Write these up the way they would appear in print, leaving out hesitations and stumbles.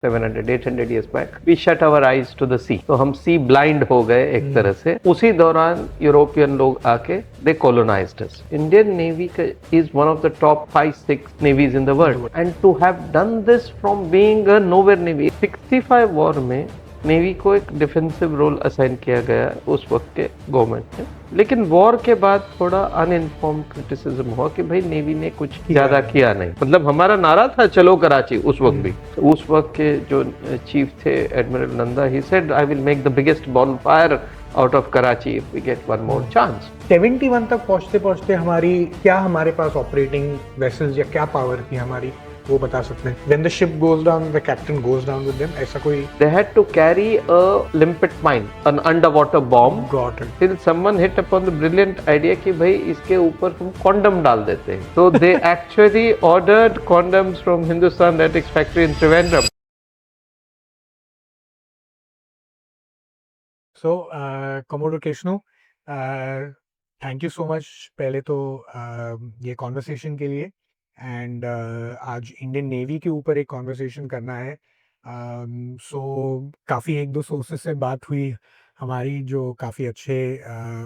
700-800 years back, we shut our eyes to the sea. तो हम सी blind हो गए एक तरह से. उसी दौरान यूरोपियन लोग आके they colonized us. Indian Navy is one of the top 5-6 navies in the world, and to have done this from being a nowhere navy. 65 war में नेवी को एक डिफेंसिव रोल असाइन किया गया उस वक्त के गवर्नमेंट ने, लेकिन वॉर के बाद थोड़ा अनइन्फॉर्म्ड क्रिटिसिज्म हुआ कि भाई नेवी ने कुछ ज्यादा किया नहीं. मतलब हमारा नारा था चलो कराची उस वक्त भी. उस वक्त के जो चीफ थे admiral Nanda, he said I will make the biggest bonfire out of Karachi if we get one more chance. 71 तक पहुंचते पहुंचते हमारे पास ऑपरेटिंग वेसल्स या क्या पावर थी हमारी, वो बता सकते हैं. When the ship goes down, the captain goes down with them. ऐसा कोई? They had to carry a limpet mine, an underwater bomb. Got it. Till someone hit upon the brilliant idea कि भाई इसके ऊपर हम condom डाल देते हैं. So they actually ordered condoms from Hindustan Latex Factory in Trivandrum. So, Commodore Kishnu, thank you so much पहले तो ये कॉन्वर्सेशन के लिए. एंड आज इंडियन नेवी के ऊपर एक कॉन्वर्सेशन करना है. सो काफ़ी एक दो सोर्सेस से बात हुई हमारी जो काफ़ी अच्छे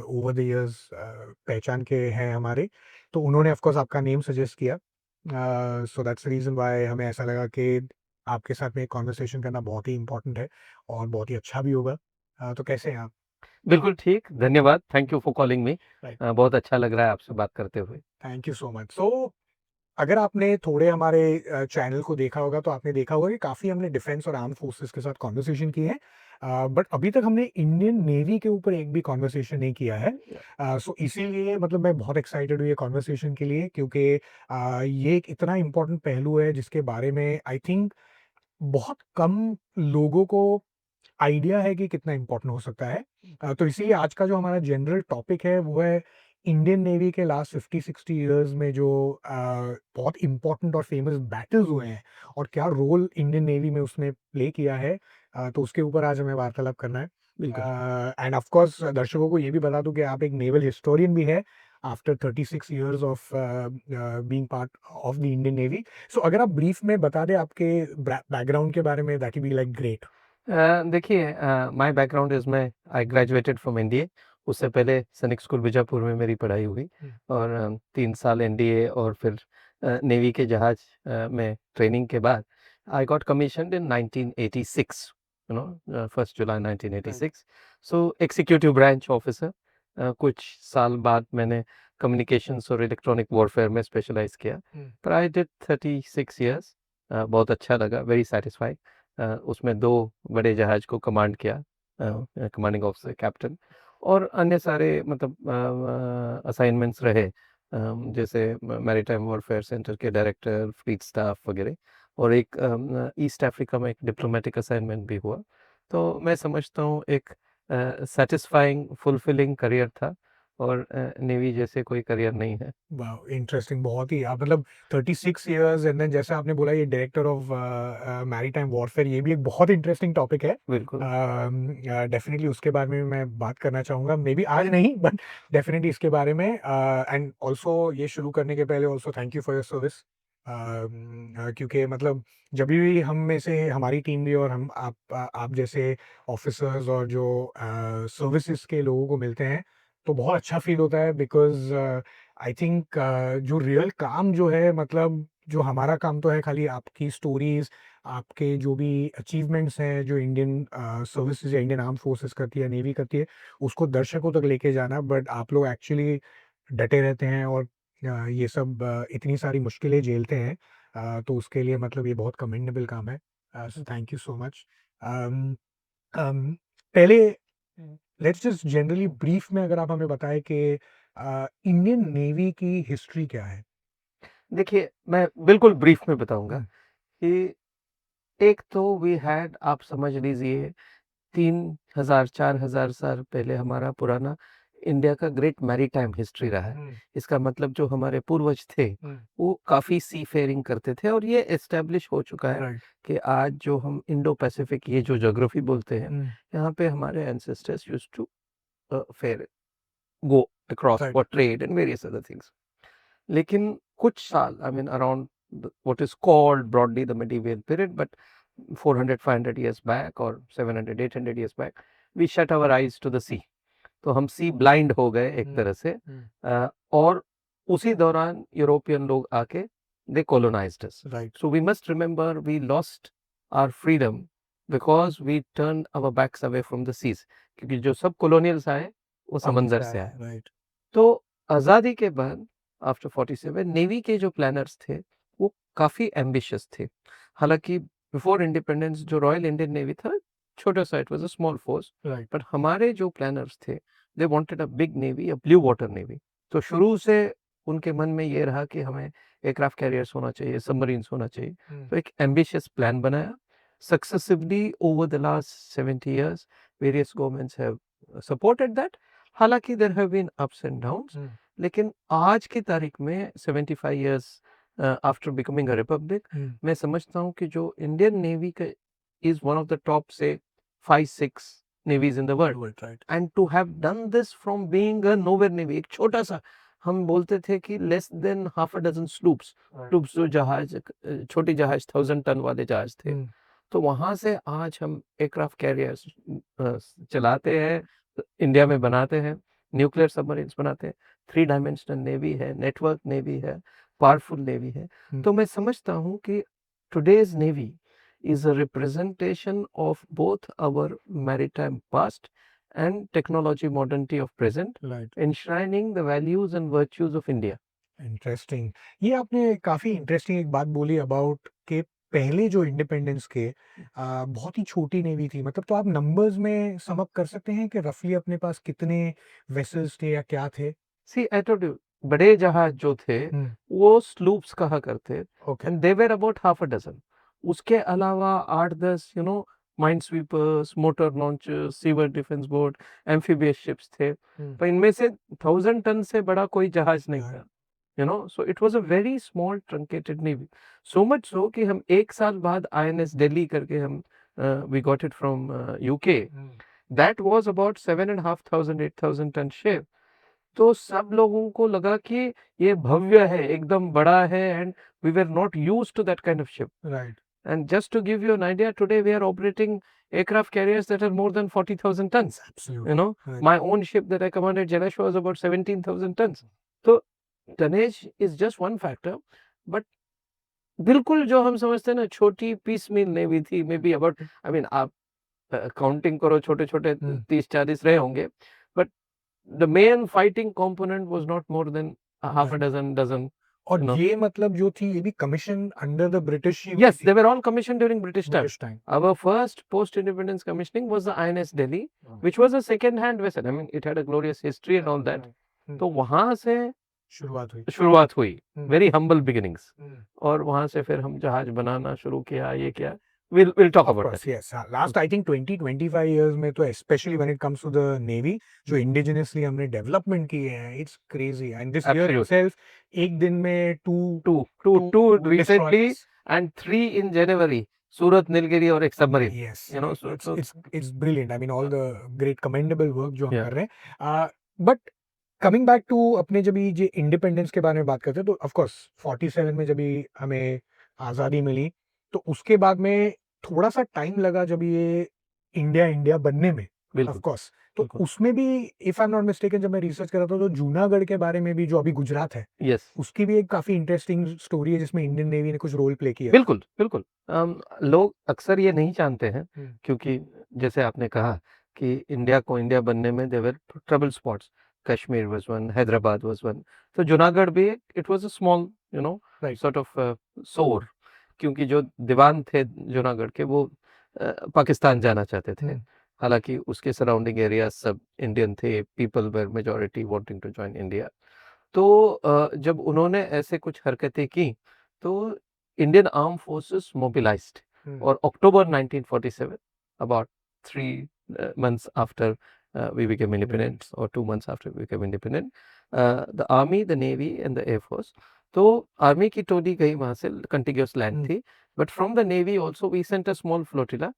ओवर द इयर्स पहचान के हैं हमारे, तो उन्होंने ऑफ कोर्स आपका नेम सजेस्ट किया. So that's the reason why हमें ऐसा लगा कि आपके साथ में एक कॉन्वर्सेशन करना बहुत ही इम्पोर्टेंट है और बहुत ही अच्छा भी होगा. तो कैसे हैं आप? बिल्कुल ठीक, धन्यवाद. Thank you for calling me. बहुत अच्छा लग रहा है आपसे बात करते हुए. Thank you so much. So अगर आपने थोड़े हमारे चैनल को देखा होगा तो आपने देखा होगा कि काफ़ी हमने डिफेंस और आर्म फोर्सेस के साथ कॉन्वर्सेशन की है, बट अभी तक हमने इंडियन नेवी के ऊपर एक भी कॉन्वर्सेशन नहीं किया है. सो इसीलिए मतलब मैं बहुत एक्साइटेड हूँ ये कॉन्वर्सेशन के लिए, क्योंकि ये एक इतना इम्पोर्टेंट पहलू है जिसके बारे में आई थिंक बहुत कम लोगों को आइडिया है कि कितना इम्पोर्टेंट हो सकता है. तो इसीलिए आज का जो हमारा जनरल टॉपिक है वो है इंडियन नेवी के लास्ट 50-60 इयर्स में जो बहुत इम्पोर्टेंट और फेमस बैटल्स हुए हैं और क्या रोल इंडियन नेवी में उसने प्ले किया है. तो उसके ऊपर आज हमें वार्तालाप करना है. एंड ऑफ कोर्स दर्शकों को ये भी बता दूं कि आप एक नेवल हिस्टोरियन भी है after 36 years of being part of the Indian navy. So अगर आप ब्रीफ में बता दें आपके बैकग्राउंड के बारे में, दैट बी लाइक ग्रेट. देखिए, my background is I graduated from NDA. उससे पहले सैनिक स्कूल बीजापुर में मेरी पढ़ाई हुई और 3 साल एनडीए और फिर नेवी के जहाज में ट्रेनिंग के बाद I got commissioned in 1986, you know, 1 July 1986. So executive branch officer. कुछ साल बाद मैंने कम्युनिकेशंस और इलेक्ट्रॉनिक वॉरफेयर में स्पेशलाइज किया. पर आई डिड 36 इयर्स. बहुत अच्छा लगा, वेरी सेटिस्फाइड. उसमें 2 बड़े जहाज को कमांड किया, कमांडिंग ऑफिसर, कैप्टन, और अन्य सारे मतलब असाइनमेंट्स रहे, जैसे मैरीटाइम वॉरफेयर सेंटर के डायरेक्टर, फ्लीट स्टाफ वगैरह, और एक ईस्ट अफ्रीका में एक डिप्लोमेटिक असाइनमेंट भी हुआ. तो मैं समझता हूँ एक सेटिस्फाइंग, फुलफिलिंग करियर था और नेवी जैसे कोई करियर नहीं है. वाह, इंटरेस्टिंग. बहुत ही आप मतलब 36 इयर्स एंड देन जैसे आपने बोला ये डायरेक्टर ऑफ मैरीटाइम वॉरफेयर, ये भी एक बहुत इंटरेस्टिंग टॉपिक है. बिल्कुल. डेफिनेटली उसके बारे में मैं बात करना चाहूँगा, मे बी आज नहीं बट डेफिनेटली इसके बारे में. एंड ऑल्सो ये शुरू करने के पहले also thank you for your service, क्योंकि मतलब जब भी हम में से हमारी टीम भी और हम आप जैसे ऑफिसर्स और जो सर्विसेज के लोगों को मिलते हैं तो बहुत अच्छा फील होता है, बिकॉज आई थिंक जो रियल काम जो है, मतलब जो हमारा काम तो है खाली आपकी स्टोरीज, आपके जो भी अचीवमेंट्स हैं जो इंडियन सर्विसेज या इंडियन आर्म फोर्सेस करती है, नेवी करती है, उसको दर्शकों तक लेके जाना. बट आप लोग एक्चुअली डटे रहते हैं और ये सब इतनी सारी मुश्किलें झेलते हैं, तो उसके लिए मतलब ये बहुत कमेंडेबल काम है. So thank you so much. पहले लेट्स जस्ट जनरली ब्रीफ में अगर आप हमें बताएं कि इंडियन नेवी की हिस्ट्री क्या है. देखिए, मैं बिल्कुल ब्रीफ में बताऊंगा कि एक तो वी हैड, आप समझ लीजिए, 3000-4000 साल पहले हमारा पुराना इंडिया का ग्रेट मैरीटाइम हिस्ट्री रहा है. इसका मतलब जो हमारे पूर्वज थे वो काफ़ी सी फेयरिंग करते थे और ये एस्टेब्लिश हो चुका है कि आज जो हम इंडो पैसिफिक, ये जो ज्योग्राफी बोलते हैं, यहाँ पे हमारे ancestors used to fare, go across for trade and various other things. लेकिन कुछ साल, I mean around what is called broadly the medieval period, but 400 500 years back or 700 800 years back, we shut our eyes to the sea. तो हम सी blind हो गए एक तरह से। और उसी दौरान यूरोपियन लोग आके they colonised us. Right so we must remember we lost our freedom because we turn our backs away from the seas, क्योंकि जो सब कॉलोनियल्स आए वो समंदर से आए। राइट तो आज़ादी के बाद आफ्टर 47 नेवी के जो प्लानर्स थे वो काफ़ी एम्बिशियस थे। हालांकि बिफोर इंडिपेंडेंस जो रॉयल इंडियन नेवी था छोटा सा, it was a small force, right but हमारे जो प्लानर्स थे they wanted a big navy, a blue water navy. तो शुरू से उनके मन में ये रहा कि हमें एयरक्राफ्ट कैरियर्स होना चाहिए, सबमरीन्स होना चाहिए। तो एक एम्बिशियस प्लान बनाया। Successively over the last 70 years various governments have supported that. हालांकि there have been ups and downs, लेकिन आज की तारीख में 75 years after becoming a republic, मैं समझता हूँ कि जो इंडियन नेवी का is one of the top से 5-6 navies in the world. Right and to have done this from being a nowhere navy, एक छोटा सा, हम बोलते थे कि less than half a dozen sloops, जो जहाज, छोटी जहाज 1000 टन वाले जहाज थे। तो वहां से आज हम एयरक्राफ्ट कैरियर्स चलाते हैं, इंडिया में बनाते हैं, न्यूक्लियर सबमरीन्स बनाते हैं, 3 डायमेंशनल नेवी है, नेटवर्क नेवी है, पावरफुल नेवी है। तो मैं समझता हूँ कि today's navy is a representation of both our maritime past and technology modernity of present, right enshrining the values and virtues of India. Interesting. ये आपने काफी इंटरेस्टिंग एक बात बोली अबाउट के पहले जो इंडिपेंडेंस के बहुत ही छोटी नेवी थी, मतलब तो आप नंबर्स में सम अप कर सकते हैं कि रफली अपने पास कितने वेसल्स थे या क्या थे? See, I told you, बड़े जहाज जो थे वो स्लूप्स कहा करते, okay and they were about half a dozen. उसके अलावा 8-10 mine sweepers, motor launchers, sewer defence boat, amphibious ships थे। पर इनमें से 1000 टन से बड़ा कोई जहाज नहीं था। so it was a very small truncated navy, so much so कि हम एक साल बाद INS दिल्ली करके हम we got it from UK, that was about 7,500-8,000 ton ship। तो सब लोगों को लगा कि ये भव्य है, एकदम बड़ा है, and we were not used to that kind of ship. Right And just to give you an idea, today we are operating aircraft carriers that are more than 40,000 tons. Right. My own ship that I commanded, Jalash, was about 17,000 tons. So tonnage is just one factor, but बिल्कुल जो हम समझते हैं ना छोटी piece मील navy थी, may be about, I mean आप counting करो, छोटे छोटे 30-40 रहे होंगे, but the main fighting component was not more than a half a dozen. और ये मतलब जो थी ये भी commission under the British he Yes, they were all commissioned during British time. Time. Our first post-independence commissioning was the INS Delhi, which was a second-hand vessel. I mean, it had a glorious history and all that. तो वहां से शुरुआत हुई, very humble beginnings, और वहां से फिर हम जहाज बनाना शुरू किया, ये किया। We'll talk about that. Yes, last I think 20-25 years में तो especially when it comes to the navy जो indigenously हमने development किए हैं, it's crazy, and this year itself एक दिन में two recently and 3 in January, सूरत, नीलगिरी और एक submarine. yes, so it's brilliant. I mean all the great commendable work जो हम कर रहे हैं। but coming back to अपने जब ये इंडिपेंडेंस के बारे में बात करते हैं, तो of course 47 में जब हमें आज़ादी मिली, तो उसके बाद में थोड़ा सा टाइम लगा जब ये इंडिया बनने में, ऑफ कोर्स। तो उसमें भी if I am not mistaken जब मैं रिसर्च कर रहा था तो जूनागढ़ के बारे में भी, जो अभी गुजरात है, उसकी भी एक काफी इंटरेस्टिंग स्टोरी है जिसमें इंडियन नेवी ने कुछ रोल प्ले किया। बिल्कुल बिल्कुल। लोग अक्सर ये नहीं जानते हैं, क्योंकि जैसे आपने कहा कि इंडिया को इंडिया बनने में there were trouble spots, Kashmir was one, Hyderabad was one, तो जूनागढ़ भी it was a small sort of sore, क्योंकि जो दीवान थे जूनागढ़ के वो पाकिस्तान जाना चाहते थे। हालांकि उसके सराउंडिंग एरिया सब इंडियन थे, people were majority wanting to join India. तो जब उन्होंने ऐसे कुछ हरकतें की तो इंडियन आर्म फोर्सेस मोबिलाइज्ड, और अक्टूबर 1947, about 3 months after we became independent, or 2 months after we became independent, the army, the navy and the air force, तो आर्मी की टोली गई वहां से, कंटिग्यूस लैंड थी, but from the navy also we sent a small flotilla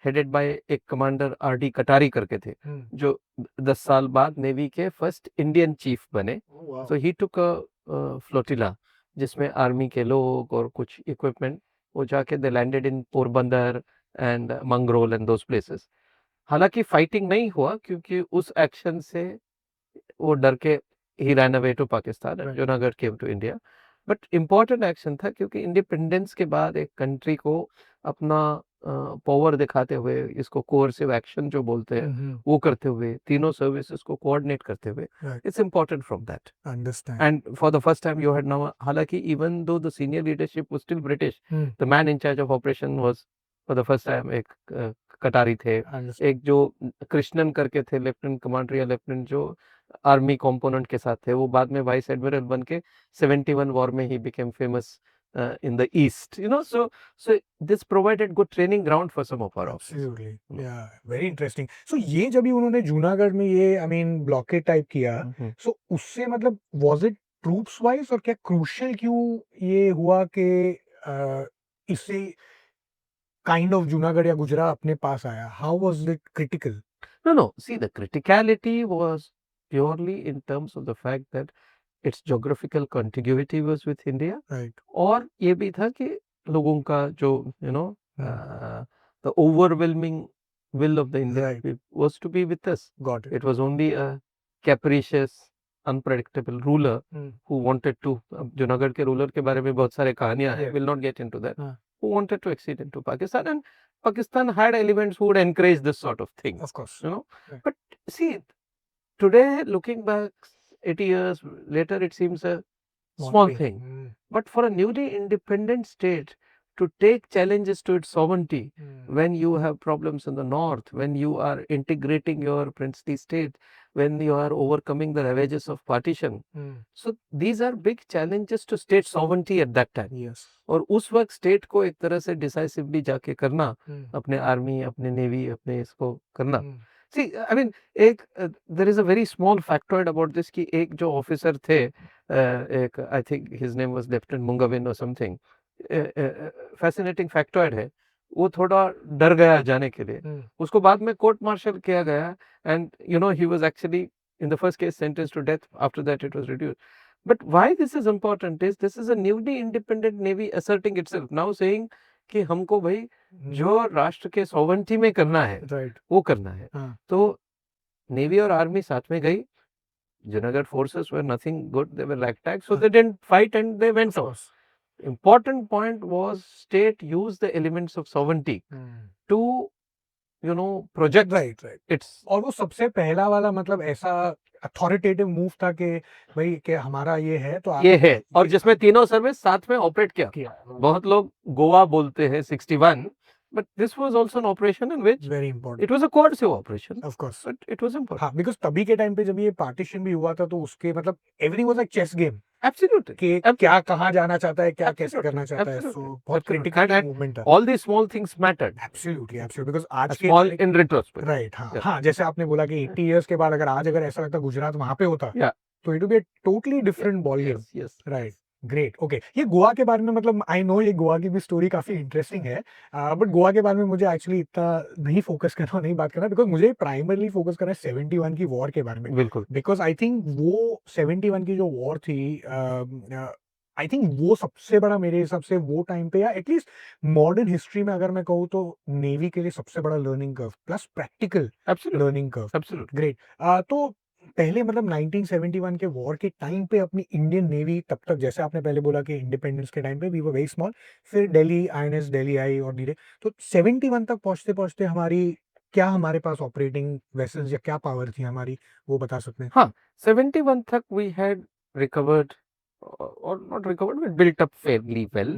headed by एक commander RD Katari करके थे, जो 10 साल बाद नेवी के फर्स्ट इंडियन चीफ बने। तो ही टुक अ फ्लोटिला जिसमें आर्मी के लोग और कुछ इक्विपमेंट वो जाके they landed in Porbandar and Mangrol and those places. हालांकि फाइटिंग नहीं हुआ क्योंकि उस एक्शन से वो डर के ही ran away to Pakistan and Right. Junagadh came to India. But important action था क्योंकि इंडिपेंडेंस के बाद एक कंट्री को अपना पावर दिखाते हुए, इसको कोर्सिव एक्शन जो बोलते हैं वो करते हुए, तीनों सर्विसेज को कोऑर्डिनेट करते हुए, Right. It's important from that. Understand. And for the first time you had now, हालांकि even though the senior leadership was still British, the man in charge of operation was for the first time एक कटारी थे, Understand. एक जो कृष्णन करके थे lieutenant commander या lieutenant जो आर्मी कंपोनेंट के साथ थे, वो बाद में वाइस एडमिरल बन के 71 वॉर में ही became famous in the east, you know, so this provided good training ground for some of our officers. Absolutely. Yeah, very interesting. So ये जब भी उन्होंने जूनागढ़ में ये I mean ब्लॉकेड टाइप किया, so उससे मतलब was it troops wise और क्या क्रूशियल क्यों ये हुआ कि इससे काइंड ऑफ जूनागढ़ या गुजरात अपने पास आया? How was it critical? No, see, the criticality was purely in terms of the fact that its geographical contiguity was with India, Right. और ये भी था कि लोगों का जो the overwhelming will of the Indian Right. people was to be with us. Got it. It was only a capricious, unpredictable ruler who wanted to, Junagadh के ruler के बारे में बहुत सारे कहानियां हैं, Yeah. will not get into that, हाँ. who wanted to accede into Pakistan, and Pakistan had elements who would encourage this sort of thing, Of course. you know. Right. But see, today looking back 80 years later, it seems a small thing. But for a newly independent state to take challenges to its sovereignty, when you have problems in the north, when you are integrating your princely state, when you are overcoming the ravages of partition, so these are big challenges to state sovereignty at that time. Yes. और उस वक्त state को एक तरह से decisively जाके करना, अपने आर्मी, अपने नेवी, अपने इसको करना। See, I mean, there is a very small factoid about this कि एक जो ऑफिसर थे, एक I think his name was Lieutenant Mungavin or something, fascinating factoid है, वो थोड़ा डर गया जाने के लिए, उसको बाद में कोर्ट मार्शल किया गया, and you know he was actually in the first case sentenced to death. After that it was reduced. But why this is important is this is a newly independent navy asserting itself now, saying कि हमको भाई जो राष्ट्र के sovereignty में करना है, Right. वो करना है। हाँ. तो नेवी और आर्मी साथ में गई, Junagadh forces were nothing good, they were ragtag, so they didn't fight and they went off. Important point was state used the elements of sovereignty to project Right. its, और वो सबसे पहला वाला मतलब ऐसा अथॉरिटेटिव मूव था कि भाई कि हमारा ये है तो आप ये है, और जिसमें तीनों सर्विस साथ में ऑपरेट किया। बहुत लोग गोवा बोलते हैं 61, but this was also an operation in which very important. it was a coercive operation, Of course. but it was important. हाँ, because तभी के टाइम पे जब ये पार्टीशन भी हुआ था तो उसके मतलब everything was like chess game. Absolutely. कि क्या कहाँ जाना चाहता है, क्या कैसे करना चाहता है, so बहुत critical movement था। All these small things mattered. Absolutely, because आज के small in retrospect. right, हाँ, जैसे आपने बोला कि 80 years के बाद अगर ऐसा लगता गुजरात वहाँ पे होता, तो it would be a totally different ball game. Yes. Right. Great, okay. ये गोवा के बारे में मतलब आई नो ये गोवा की भी स्टोरी काफी इंटरेस्टिंग है, बट गोवा के बारे में मुझे एक्चुअली इतना नहीं फोकस करना, नहीं बात करना, बिकॉज मुझे प्राइमरली फोकस करना है 71 की वॉर के बारे में। बिल्कुल, बिकॉज आई थिंक वो 71 की जो वॉर थी, आई थिंक वो सबसे बड़ा मेरे हिसाब से वो टाइम पे, या एटलीस्ट मॉडर्न हिस्ट्री में अगर मैं कहूँ तो नेवी के लिए सबसे बड़ा learning curve plus practical learning curve. Great. तो पहले मतलब 1971 के वॉर के टाइम पे अपनी इंडियन नेवी तब तक, जैसे आपने पहले बोला कि इंडिपेंडेंस के टाइम पे वी वर वेरी स्मॉल, फिर दिल्ली आईएनएस दिल्ली आई और धीरे, तो 71 तक पहुंचते पहुंचते हमारे पास ऑपरेटिंग वेसल्स या क्या पावर थी हमारी, वो बता सकते हैं? हाँ, 71 तक we had recovered or not recovered, but built up fairly well.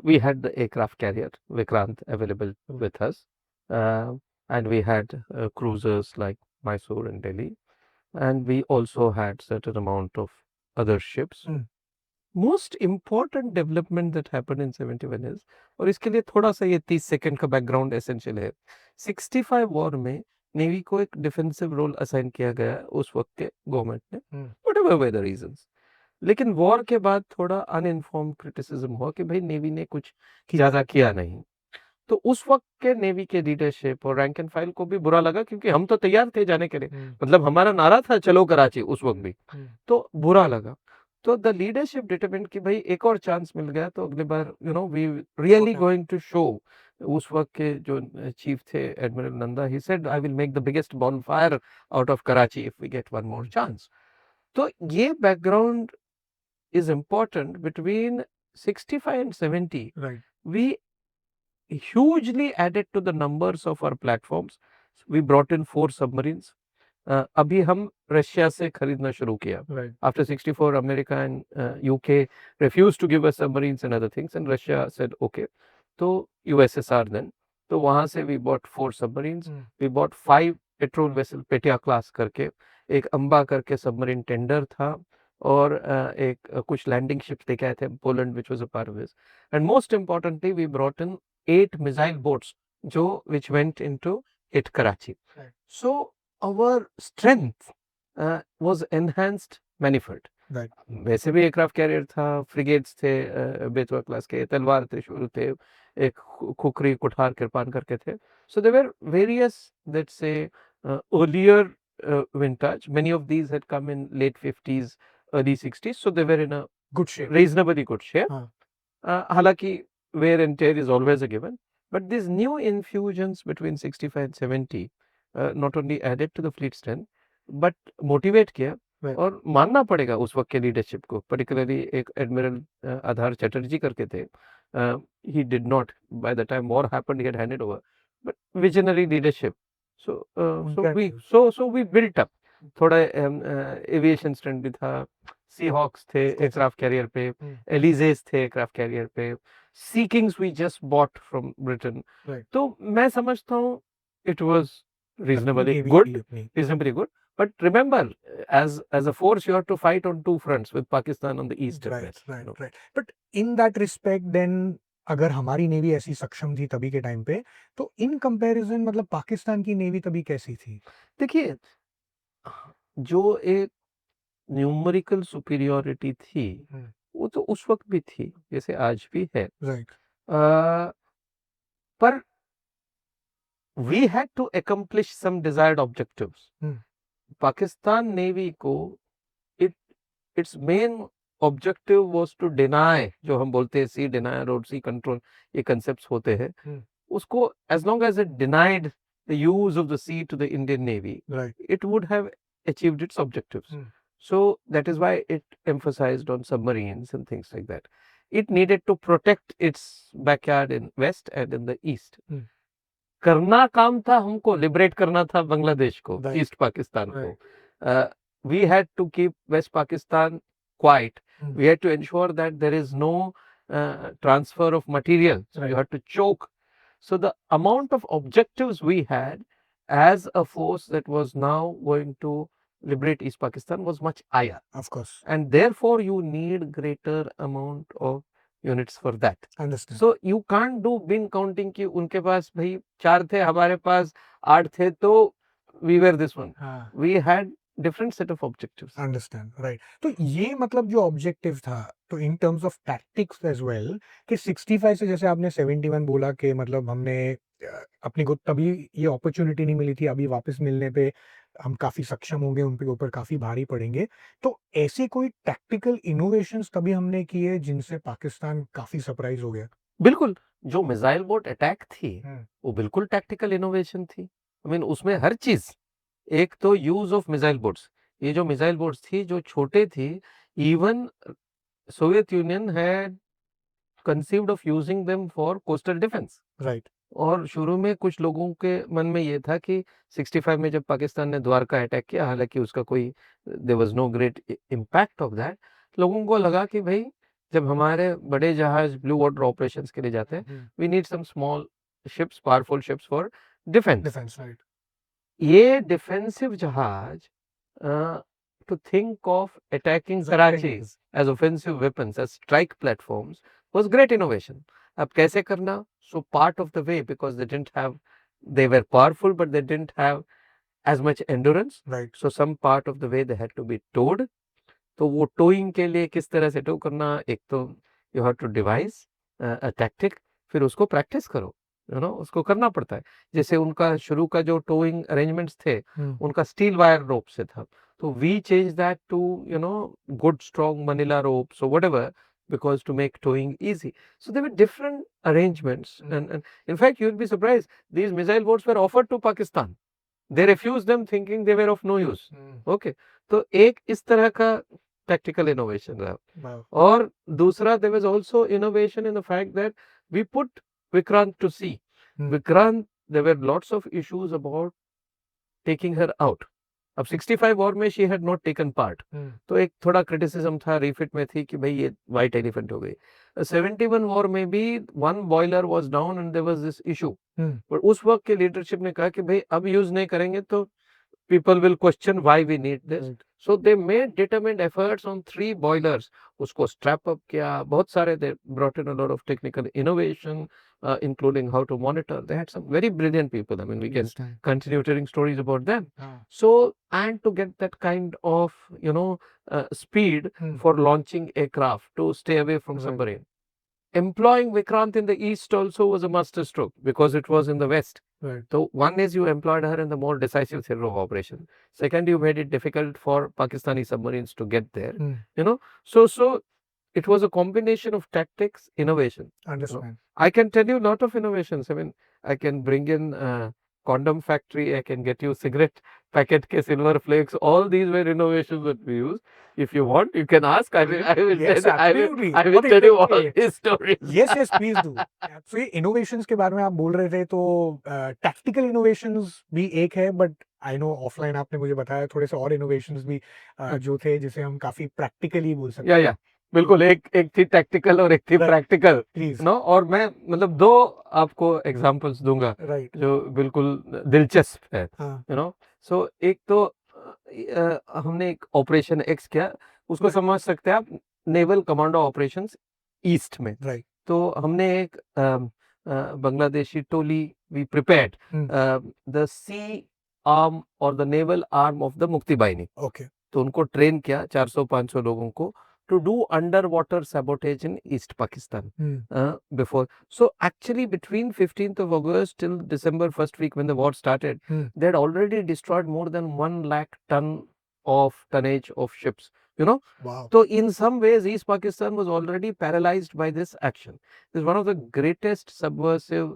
We had the aircraft carrier Vikrant available with us, and we had cruisers like Mysore and Delhi, and we also had certain amount of other ships. Most important development that happened in 71 is, और इसके लिए थोड़ा सा ये 30 second का background essential है। 65 war में navy को एक डिफेंसिव रोल असाइन किया गया उस वक्त के गवर्नमेंट ने, whatever were the reasons. लेकिन वॉर के बाद थोड़ा अनइन्फॉर्म्ड क्रिटिसिज्म हुआ कि भाई नेवी ने कुछ ज्यादा किया नहीं, तो उस वक्त के नेवी के लीडरशिप और रैंक एंड फाइल को भी बुरा लगा, क्योंकि हम तो तैयार थे जाने के लिए, मतलब हमारा नारा था चलो कराची उस वक्त भी, तो बुरा लगा। तो द लीडरशिप डिटरमिन्ड कि भाई एक और चांस मिल गया तो अगली बार we really going to show. उस वक्त के जो चीफ थे admiral Nanda, he said I will make the biggest bonfire out of Karachi if we get one more chance. तो ये background is important between 65 and 70. Right We hugely added to the numbers of our platforms. We brought in 4 submarines. अभी हम Russia से खरीदना शुरू किया. Right After 64, America and UK refused to give us submarines and other things, and Russia said okay. तो USSR then. तो वहाँ से we bought 4 submarines. We bought 5 patrol vessel Petya class करके, एक अंबा करके सबमरीन टेंडर था, और एक कुछ लैंडिंग शिप्स लेके आए थे Poland which was a part of this. And most importantly, we brought in 8 missile boats which went into hit Karachi. Right. So our strength was enhanced manifold. Right. वैसे भी aircraft carrier था, frigates थे, Betwa class के, तलवार त्रिशूल थे, एक खुखरी कुठार कृपान करके थे. So there were various, let's say, earlier vintage. Many of these had come in late 50s, early 60s, so they were in a good shape reasonably good shape. हाँ हालांकि wear and tear is always a given, but these new infusions between 65 and 70 not only added to the fleet strength but motivate किया. Right. और मानना पड़ेगा उस वक्त के leadership को, पर्टिकुलरली एक एडमिरल आधार चटर्जी करके थे. He did not, by the time war happened he had handed over, but visionary leadership. So we built up. थोड़ा एविएशन स्ट्रेंथ भी था. सी हॉक्स थे एयरक्राफ्ट कैरियर पे, एलिजेस थे एयरक्राफ्ट कैरियर पे, sea kings we just bought from Britain. तो मैं समझता हूँ it was reasonably good. But remember, as a force, you have to fight on 2 fronts with Pakistan on the east and west. Right but in that respect then अगर हमारी navy ऐसी सक्षम थी तभी के टाइम पे, तो इन कंपैरिजन मतलब पाकिस्तान की नेवी तभी कैसी थी? देखिए, जो एक न्यूमेरिकल सुपीरियोरिटी थी, वो तो उस वक्त भी थी जैसे आज भी है. राइट पर we had to accomplish some desired objectives. Pakistan Navy को its main objective was to deny, जो हम बोलते हैं sea denial और sea control, ये concepts होते हैं, उसको as long as it denied the use of the sea to the Indian Navy, right. it would have achieved its objectives. So that is why it emphasized on submarines and things like that. It needed to protect its backyard in west and in the east. करना काम था हमको, liberate करना था बांग्लादेश को, east Pakistan को. We had to keep West Pakistan quiet. We had to ensure that there is no transfer of material. So you had to choke. So the amount of objectives we had as a force that was now going to liberate East Pakistan was much higher. Of course. And therefore you need greater amount of units for that. Understand. So you can't do bin counting कि उनके पास भाई 4 थे, हमारे पास 8 थे, तो we were this one. We had different set of objectives. Understand, right. तो ये मतलब जो ऑब्जेक्टिव था, तो in terms of tactics as well, कि 65 से जैसे आपने 71 बोला कि मतलब हमने अपनी को तभी ये अपॉर्चुनिटी नहीं मिली थी, अभी वापस मिलने पे हम काफी सक्षम होंगे, उनके ऊपर काफी भारी पड़ेंगे. तो ऐसी कोई टैक्टिकल इनोवेशंस तभी हमने किए जिनसे पाकिस्तान काफी सरप्राइज हो गया? बिल्कुल, जो मिसाइल बोट अटैक थी वो बिल्कुल टैक्टिकल इनोवेशन थी. आई मीन उसमें हर चीज, एक तो यूज ऑफ मिसाइल बोट्स, ये जो मिसाइल बोट्स थी जो छोटे थी, even Soviet union had conceived of using them for coastal defence. Right. और शुरू में कुछ लोगों के मन में ये था कि 65 में जब पाकिस्तान ने द्वारका अटैक किया, हालांकि उसका कोई there was no great impact of that, लोगों को लगा कि भाई जब हमारे बड़े जहाज ब्लू वाटर ऑपरेशंस के लिए जाते हैं, we need some small ships, powerful ships for defence. Right. ये डिफेंसिव जहाज to think of attacking Karachi as offensive weapons, as strike platforms, was great innovation. अब कैसे करना? So part of the way, because they were powerful but they didn't have as much endurance. Right. So some part of the way they had to be towed. तो वो towing के लिए किस तरह से tow करना, एक तो you have to devise a tactic, फिर उसको practice करो. उसको करना पड़ता है। जैसे उनका शुरू का जो टोइंग अरेंजमेंट्स थे, हम्म, उनका स्टील वायर रोप से था, तो we change that to good strong manila ropes और whatever, because to make towing easy. So there were different arrangements, and in fact you'll be surprised, these missile boats were offered to Pakistan. They refused them thinking they were of no use. Okay, तो एक इस तरह का tactical innovation रहा। wow, और दूसरा, there was also innovation in the fact that we put Vikrant to sea. Vikrant, there were lots of issues about taking her out. अब 65 war में she had not taken part, तो एक थोड़ा criticism था, refit में थी कि भाई ये वाइट एलिफेंट हो गई। 71 वॉर में भी one boiler was down and there was this issue, पर उस वक्त के लीडरशिप ने कहा कि भाई अब यूज नहीं करेंगे तो people will question why we need this. Right. So they made determined efforts on 3 boilers. उसको strap up किया, बहुत सारे, they brought in a lot of technical innovation, including how to monitor. They had some very brilliant people. I mean, we can continue telling stories about them. So, and to get that kind of, speed for launching a craft to stay away from submarine. Employing Vikrant in the east also was a master stroke because it was in the west. right, So one is you employed her in the more decisive theater of operation. Second, you made it difficult for Pakistani submarines to get there. So it was a combination of tactics, innovation. understand. I can tell you a lot of innovations. I mean, I can bring in condom factory. I can get you cigarette packet ke silver flakes. All these were innovations that we use. If you want, you can ask. I will Yes, tell, absolutely. I will बहुत tell you all interesting है। these stories. Yes, yes, please do. So ये innovations के बारे में आप बोल रहे थे, तो tactical innovations भी एक है, but I know offline आपने मुझे बताया थोड़े से और innovations भी जो थे, जिसे हम काफी practically बोल सकते या बिल्कुल, एक थी टैक्टिकल और एक थी Right. Practical, please. और मैं मतलब 2 आपको एग्जांपल्स दूंगा राइट, जो बिल्कुल दिलचस्प है। हाँ, सो एक तो हमने एक ऑपरेशन एक्स किया, उसको समझ सकते हैं आप, नेवल कमांडो ऑपरेशंस ईस्ट में। राइट, तो हमने एक बांग्लादेशी टोली, we prepared the sea arm और the naval arm of the Mukti Bahini. Okay, तो उनको ट्रेन किया 400-500 लोगों को to do underwater sabotage in East Pakistan before. So actually between 15th of August till December first week when the war started, they had already destroyed more than 1 lakh ton of tonnage of ships. wow, So in some ways East Pakistan was already paralyzed by this action. This is one of the greatest subversive,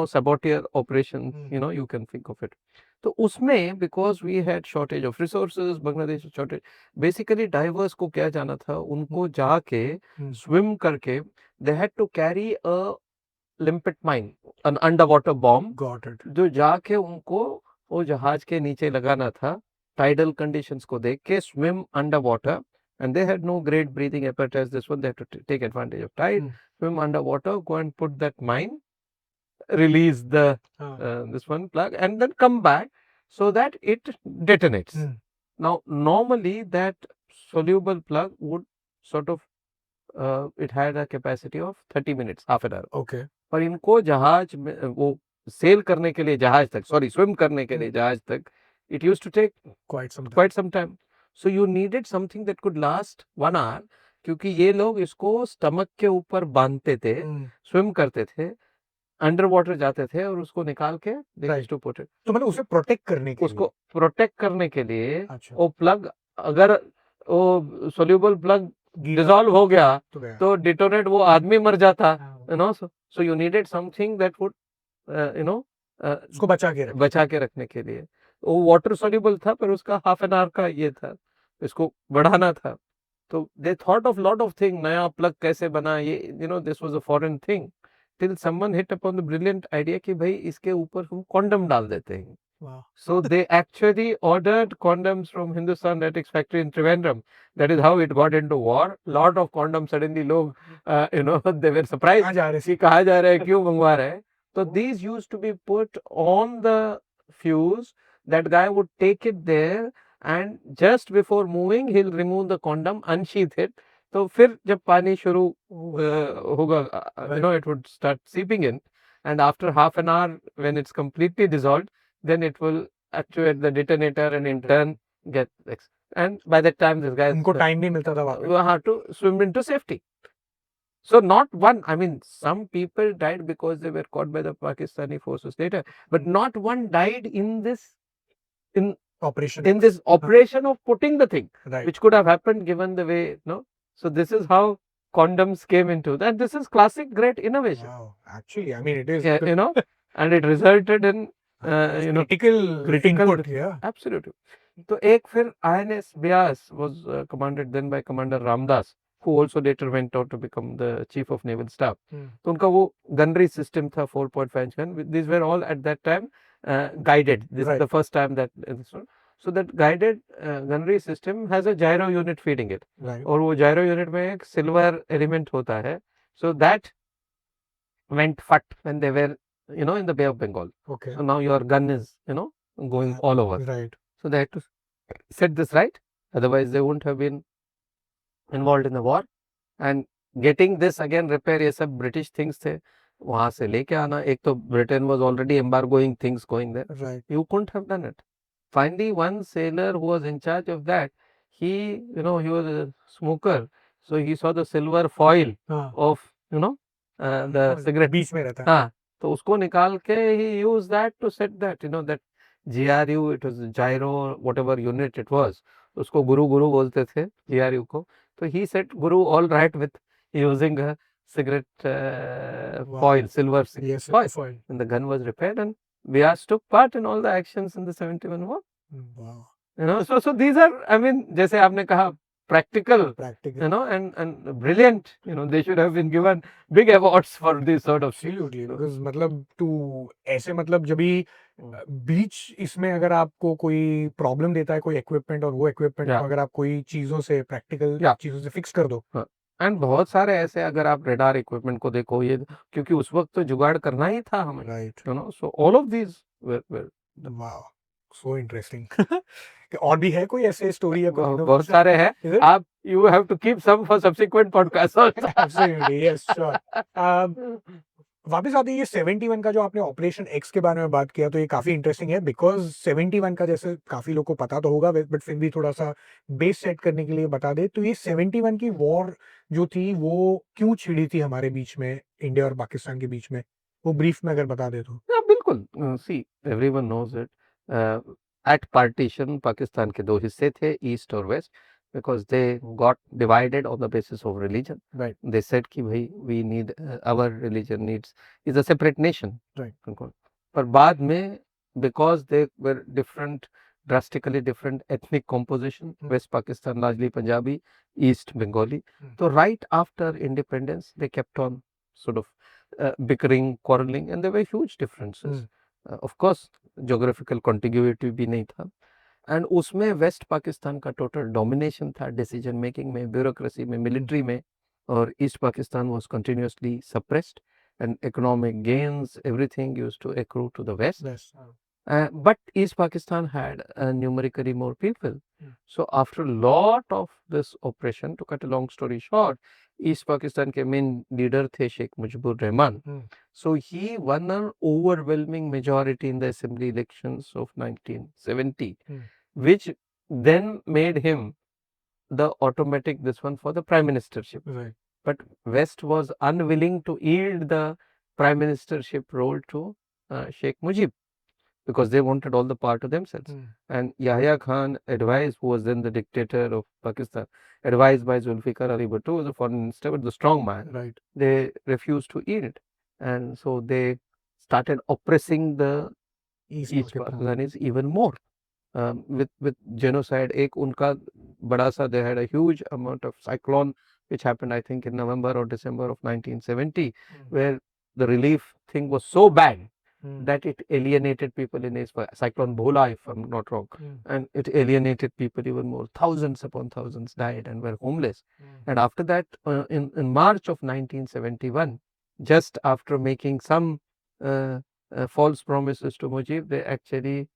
saboteur operations, you can think of it. तो उसमें because we had shortage of resources, Bangladesh shortage, basically divers को क्या जाना था, उनको जाके swim करके they had to carry a limpet mine, an under water bomb, got it, जो जाके उनको वो जहाज के नीचे लगाना था, टाइडल कंडीशंस को देख के swim under water, and they had no great breathing apparatus. This one they had to take advantage of tide, swim underwater, go and put that mine, release the this one plug, and then come back so that it detonates. Now normally that soluble plug would sort of it had a capacity of 30 minutes, half an hour. Okay, पर इनको जहाज में वो cell करने के लिए जहाज तक, सॉरी स्विम करने के लिए जहाज तक, it used to take quite some time. So you needed something that could last 1 hour, क्योंकि ये लोग इसको स्टमक के ऊपर बांधते थे, स्विम करते थे, अंडर वाटर जाते थे और उसको निकाल के Right. पुट इट, तो मतलब उसे प्रोटेक्ट करने के उसको प्रोटेक्ट करने के लिए। अच्छा, वो प्लग अगर वो सोल्यूबल प्लग गीला डिसॉल्व हो गया तो गया, तो डिटोनेट, वो आदमी मर जाता, हाँ, so you needed something that would उसको बचा के रखे, बचा के रखने के लिए। वो वाटर सोल्यूबल था पर उसका हाफ एन आवर का ये था, इसको बढ़ाना था। तो they thought of lot of thing, नया प्लग कैसे बना, ये this was a foreign thing, till someone hit upon the brilliant idea कि भाई इसके ऊपर हम कॉन्डम डाल देते हैं। वाह, So they actually ordered condoms from Hindustan Latex factory in Trivandrum. That is how it got into war. Lot of condoms suddenly लोग they were surprised कहाँ जा रहे कि कहाँ जा रहे हैं, क्यों मंगवा रहे हैं। So these used to be put on the fuse. That guy would take it there and just before moving he'll remove the condom, unsheath it. तो फिर जब पानी शुरू होगा, it would start seeping in, and after half an hour when it's completely dissolved, then it will actuate the detonator and in turn get and by that time this guy उनको time नहीं मिलता था वहाँ पे, how to swim into safety. So not one, I mean, some people died because they were caught by the Pakistani forces later, but not one died in this Operation. in this operation of putting the thing, Right. which could have happened given the way, no. So this is how condoms came into that. This is classic great innovation. Wow. Actually, I mean, it is Yeah, you know, and it resulted in you know, critical input. Yeah. absolutely. तो एक फिर INS Vyas was commanded then by Commander Ramdas, who also later went on to become the Chief of Naval Staff. तो उनका वो gunnery system था 4.5 inch gun. These were all at that time guided. This is the first time that this one. So that guided gunnery system has a gyro unit feeding it. Right. और वो gyro unit में एक silver element होता है. So that went fat when they were, you know, in the Bay of Bengal. Okay. So now your gun is, you know, going all over. Right. So they had to set this right. Otherwise, they wouldn't have been involved in the war. And getting this again repair, ये सब British things थे. वहाँ से लेके आना, एक तो Britain was already embargoing things going there. Right. You couldn't have done it. Finally, one sailor who was in charge of that, he, you know, he was a smoker. So he saw the silver foil of, you know, the cigarette. बीच में रहता है. हाँ, तो उसको निकाल के he used that to set that, you know, that GRU, it was gyro, whatever unit it was. उसको गुरु गुरु बोलते थे GRU को. So he set Guru all right with using a cigarette foil, silver Yes, foil. And the gun was repaired, and Vyas took part in all the actions in the 71 war. Wow. You know, so these are, I mean, जैसे आपने कहा, practical, you know, and brilliant. You know, they should have been given big awards for this sort of. Absolutely, because मतलब तू ऐसे मतलब जब भी बीच इसमें अगर आपको कोई प्रॉब्लम देता है कोई इक्विपमेंट और वो इक्विपमेंट को अगर आप कोई चीजों से प्रैक्टिकल चीजों से फिक्स कर दो. एंड बहुत सारे ऐसे अगर आप रेडार इक्विपमेंट को देखो, ये क्योंकि उस वक्त तो जुगाड़ करना ही था हमें. Right. You know, so all of these were wow, so interesting. और भी है कोई ऐसे स्टोरी? बहुत सारे हैं. आप you have to keep some for subsequent podcast. Absolutely, yes, sure. वापस आते हैं ये 71 का जो आपने ऑपरेशन एक्स के बारे में बात किया, तो ये काफी इंटरेस्टिंग है बिकॉज 71 का जैसे काफी लोग को पता तो होगा, बट फिर भी थोड़ा सा बेस सेट करने के लिए बता दे. तो ये 71 की वॉर जो थी वो क्यों छिड़ी थी हमारे बीच में, इंडिया और पाकिस्तान के बीच में, वो ब्रीफ में अगर बता दे तो. बिल्कुल. See, everyone knows it. At partition Pakistan के दो हिस्से थे, ईस्ट और west, because they got divided on the basis of religion. Right. They said कि भाई we need our religion needs is a separate nation. Right. पर बाद में because they were different, drastically different ethnic composition, West Pakistan largely Punjabi, East Bengali. So right after independence they kept on sort of bickering, quarreling, and there were huge differences. Of course geographical contiguity भी नहीं था. And उसमें west Pakistan का total domination था decision making में, bureaucracy में, military में, और east Pakistan was continuously suppressed and economic gains everything used to accrue to the west. But East Pakistan had numerically more people. So after a lot of this operation, to cut a long story short, East Pakistan के main leader थे Sheikh Mujibur Rahman. So he won an overwhelming majority in the assembly elections of 1970, which then made him the automatic this one for the prime ministership. Right. But West was unwilling to yield the prime ministership role to Sheikh Mujib, because they wanted all the power to themselves. And Yahya Khan advised, who was then the dictator of Pakistan, advised by Zulfikar Ali Bhutto, the foreign minister, but the strong man, Right. they refused to yield. And so they started oppressing the East Pakistanis even more. With genocide. एक उनका बड़ा सा, they had a huge amount of cyclone which happened I think in November or December of 1970, where the relief thing was so bad that it alienated people in East Pakistan. Cyclone Bhola, if I'm not wrong, and it alienated people even more. Thousands upon thousands died and were homeless. And after that, in March of 1971, just after making some false promises to Mujib, they actually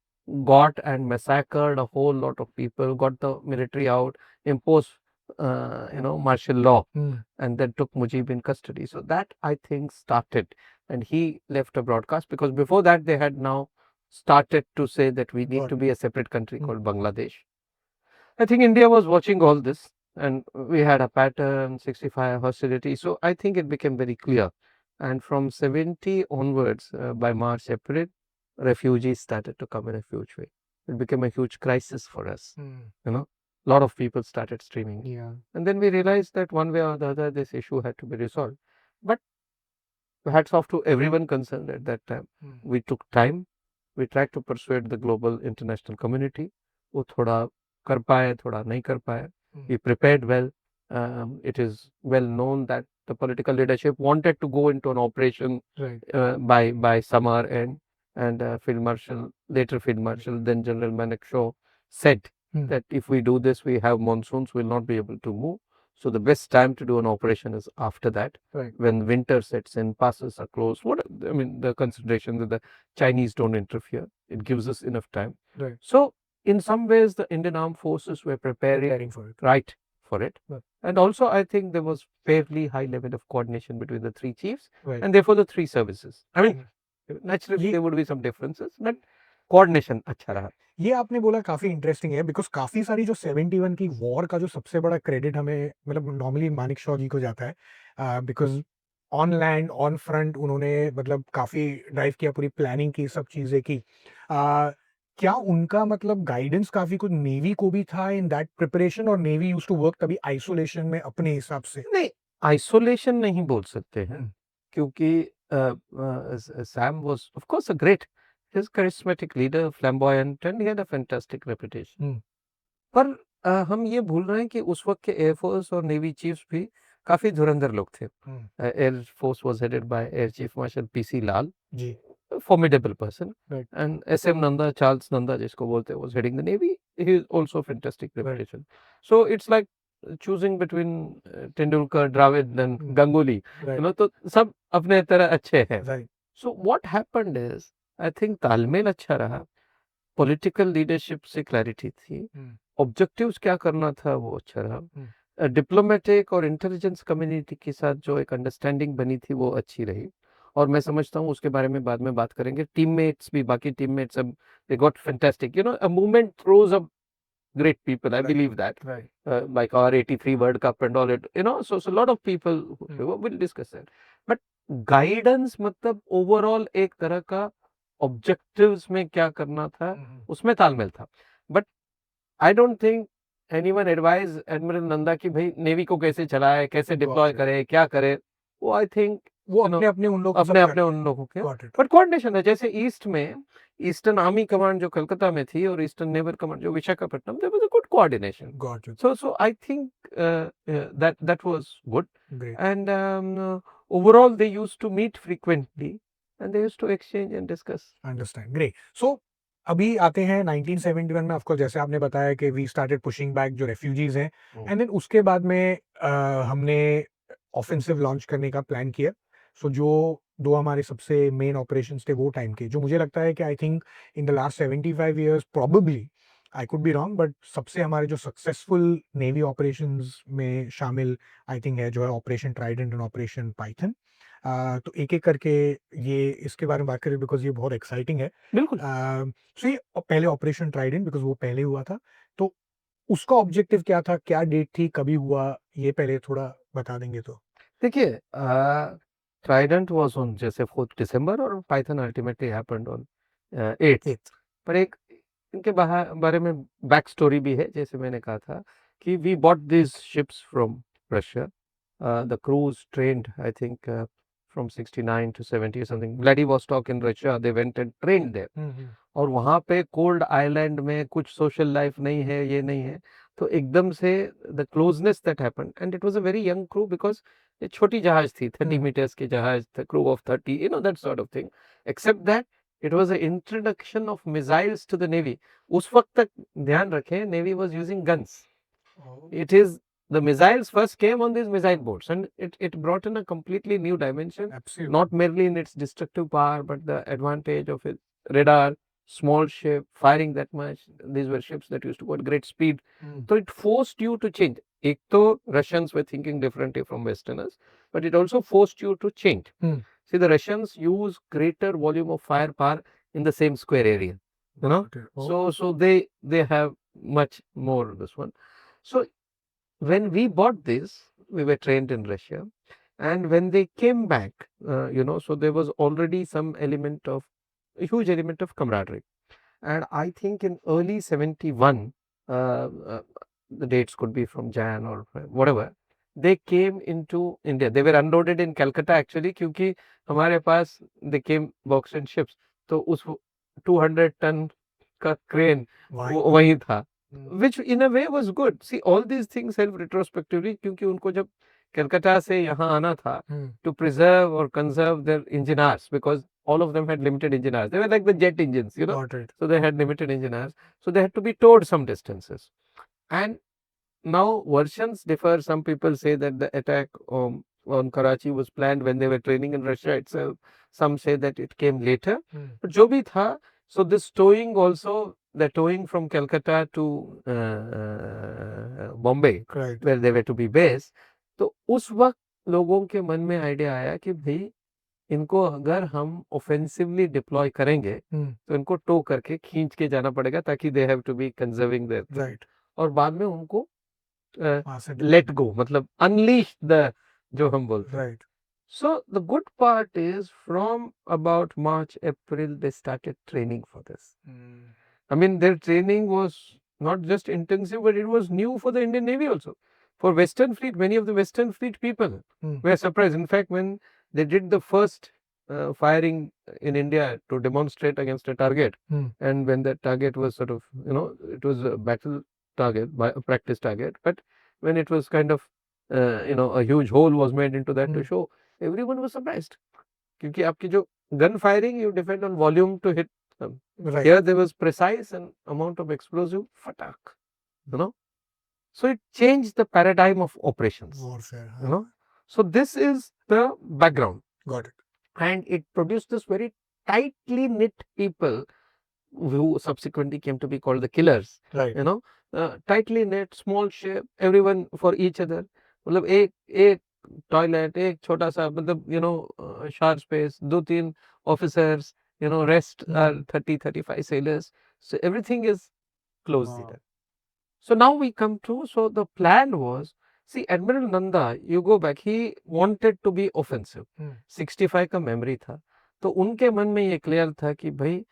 got and massacred a whole lot of people, got the military out, imposed martial law, and then took Mujib in custody. So that I think started, and he left a broadcast, because before that they had now started to say that we need to be a separate country called Bangladesh. I think India was watching all this, and we had a pattern, 65 hostility. So I think it became very clear. And from 70 onwards, by March, April, refugees started to come in a huge way. It became a huge crisis for us. You know, a lot of people started streaming. Yeah. And then we realized that one way or the other, this issue had to be resolved. But hats off to everyone concerned at that time. We took time. We tried to persuade the global international community. वो थोड़ा कर पाए, थोड़ा नहीं कर पाए. We prepared well. It is well known that the political leadership wanted to go into an operation Right. by summer end, and Field Marshal, later Field Marshal, then General Manekshaw said that if we do this, we have monsoons, we'll not be able to move. So the best time to do an operation is after that, Right. when winter sets in, passes are closed. What I mean, the consideration that the Chinese don't interfere, it gives us enough time. Right. So in some ways, the Indian Armed Forces were preparing for it. right for it. Right. And also, I think there was fairly high level of coordination between the three chiefs Right. and therefore the three services. I mean, naturally there would be some differences, but coordination अच्छा रहा. ये आपने बोला काफी interesting है because काफी सारी जो 71 की वॉर का जो सबसे बड़ा क्रेडिट हमें मतलब नॉर्मली मानिकशॉ जी को जाता है because on land on front उन्होंने मतलब काफी ड्राइव किया, पूरी प्लानिंग की, सब चीजें की. क्या उनका मतलब गाइडेंस काफी कुछ नेवी को भी था इन दैट प्रिपरेशन, और नेवी यूज्ड टू वर्क तभी आइसोलेशन में अपने हिसाब से? नहीं, आइसोलेशन नहीं बोल सकते हैं, क्योंकि Sam was of course a great, his charismatic leader, flamboyant, and he had a fantastic reputation. पर हम ये भूल रहे हैं कि उस वक्त के एयरफोर्स और नेवी चीफ्स भी काफी धुरंधर लोग थे. Air force was headed by air chief marshal PC Lal ji. formidable person. Right. And SM Nanda, Charles Nanda, जिसको बोलते हैं, was heading the Navy. He is also fantastic reputation. So it's like choosing between Tendulkar, Dravid, and Ganguly. Right. You know, तो सब अपने तरह अच्छे हैं. Right. So what happened is, I think तालमेल अच्छा रहा. Political leadership से clarity थी. Objectives क्या करना था वो अच्छा रहा. डिप्लोमेटिक और इंटेलिजेंस कम्युनिटी के साथ जो एक अंडरस्टैंडिंग बनी थी वो अच्छी रही. और मैं समझता हूँ उसके बारे में बाद में बात करेंगे. टीममेट्स भी, बाकी टीममेट्स सब, they got fantastic. You know, a movement throws up great people. I believe that. Right. Like our 83 World Cup and all it. You know, so a lot of people will discuss that. But guidance मतलब overall एक तरह का objectives में क्या करना था उसमें तालमेल था. But I don't think anyone advised Admiral Nanda कि भाई नेवी को कैसे चलाए, कैसे डिप्लॉय करे, क्या करे. वो I think वो अपने अपने उन लोग अपने उन लोगों के. बट कोऑर्डिनेशन है. जैसे ईस्ट में ईस्टर्न आर्मी कमांड जो कलकत्ता में थी और ईस्टर्न नेवल कमांड जो Visakhapatnam, there was a good coordination. Got it. So I think that was good. Great. And overall they used to meet frequently and they used to exchange and discuss. Understand. Great. So अभी आते हैं 1971 में. Of course जैसे आपने बताया कि we started pushing back जो refugees हैं, एंड देन उसके बाद में हमने ऑफेंसिव लॉन्च करने का प्लान किया. सो जो दो हमारे सबसे मेन ऑपरेशंस थे वो टाइम के, जो मुझे लगता है कि I think in the last 75 years probably, I could be wrong, but सबसे हमारे जो सक्सेसफुल नेवी ऑपरेशंस में शामिल आई थिंक है जो है operation Trident and operation Python. तो एक एक करके ये इसके बारे में बात करें बिकॉज ये बहुत एक्साइटिंग है. बिल्कुल. सो ये पहले ऑपरेशन ट्राइडेंट बिकॉज वो पहले हुआ था, तो उसका ऑब्जेक्टिव क्या था, क्या डेट थी, कभी हुआ, ये पहले थोड़ा बता देंगे तो. देखिए, ट्राइडेंट वाज ऑन जैसे 4 दिसंबर और Python ultimately happened on 8th. पर एक इनके बारे में बैक स्टोरी भी है. जैसे मैंने कहा था कि we bought this ships from Russia. The crews trained I think from 69 to 70 or something. Vladivostok in Russia, they went and trained there. और वहाँ पे कोल्ड आइलैंड में कुछ सोशल लाइफ नहीं है, ये नहीं है. तो एकदम से the closeness that happened, and it was a very young crew because ये छोटी जहाज थी, 30 मीटर्स की जहाज, the crew of 30, you know, that sort of thing. Except that it was a introduction of missiles to the navy. उस वक्त तक ध्यान रखें, navy was using guns. It is the missiles first came on these missile boats, and it brought in a completely new dimension. Absolutely. Not merely in its destructive power, but the advantage of its radar, small ship, firing that much. These were ships that used to go at great speed. So it forced you to change. एक तो Russians were thinking differently from Westerners, but it also forced you to change. See, the Russians use greater volume of firepower in the same square area. You know, so they have much more this one. So when we bought this, we were trained in Russia, and when they came back, so there was already some element of a huge element of camaraderie. And I think in early 71, uh, uh, the dates could be from Jan or whatever, they came into India. They were unloaded in Calcutta actually, क्योंकि हमारे पास they came boxed in ships. तो उस 200 ton का crane वहीं था, which in a way was good. See, all these things help retrospectively, क्योंकि उनको जब कलकत्ता से यहाँ आना था to preserve or conserve their engine hours, because all of them had limited engine hours. They were like the jet engines, Got it. so they had limited engine hours. So they had to be towed some distances. And now versions differ. Some people say that the attack on Karachi was planned when they were training in Russia itself. Some say that it came later. But जो भी था, so this towing also, the towing from Calcutta to Bombay, Right. where they were to be based, तो उस वक्त लोगों के मन में आइडिया आया कि भाई इनको अगर हम ऑफेंसिवली डिप्लॉय करेंगे तो इनको टो करके खींच के जाना पड़ेगा, ताकि they have to be conserving there, right, और बाद में उनको वहां से लेट गो, मतलब अनलीश द, जो हम बोलते हैं. Right. So the good part is from about March, April, they started training for this. I mean, their training was not just intensive, but it was new for the Indian Navy also. For Western Fleet, many of the Western Fleet people were surprised. In fact, when they did the first firing in India to demonstrate against a target, and when that target was sort of, it was a battle target, a practice target, but when it was kind of, a huge hole was made into that to show, everyone was surprised. क्योंकि आपकी जो gun firing, you depend on volume to hit them. Right. Here there was precise and amount of explosive fatak, so it changed the paradigm of operations, Warfare. so this is the background. Got it. And it produced this very tightly knit people who subsequently came to be called the killers. Right. Tightly knit, small shape, everyone for each other. मतलब एक toilet, एक छोटा सा, मतलब sharp space, 2-3 officers, rest are 30-35 sailors, so everything is close there. So now we come to, so the plan was, see, Admiral Nanda, you go back, he wanted to be offensive. 65 का memory था, तो उनके मन में ये clear था कि भाई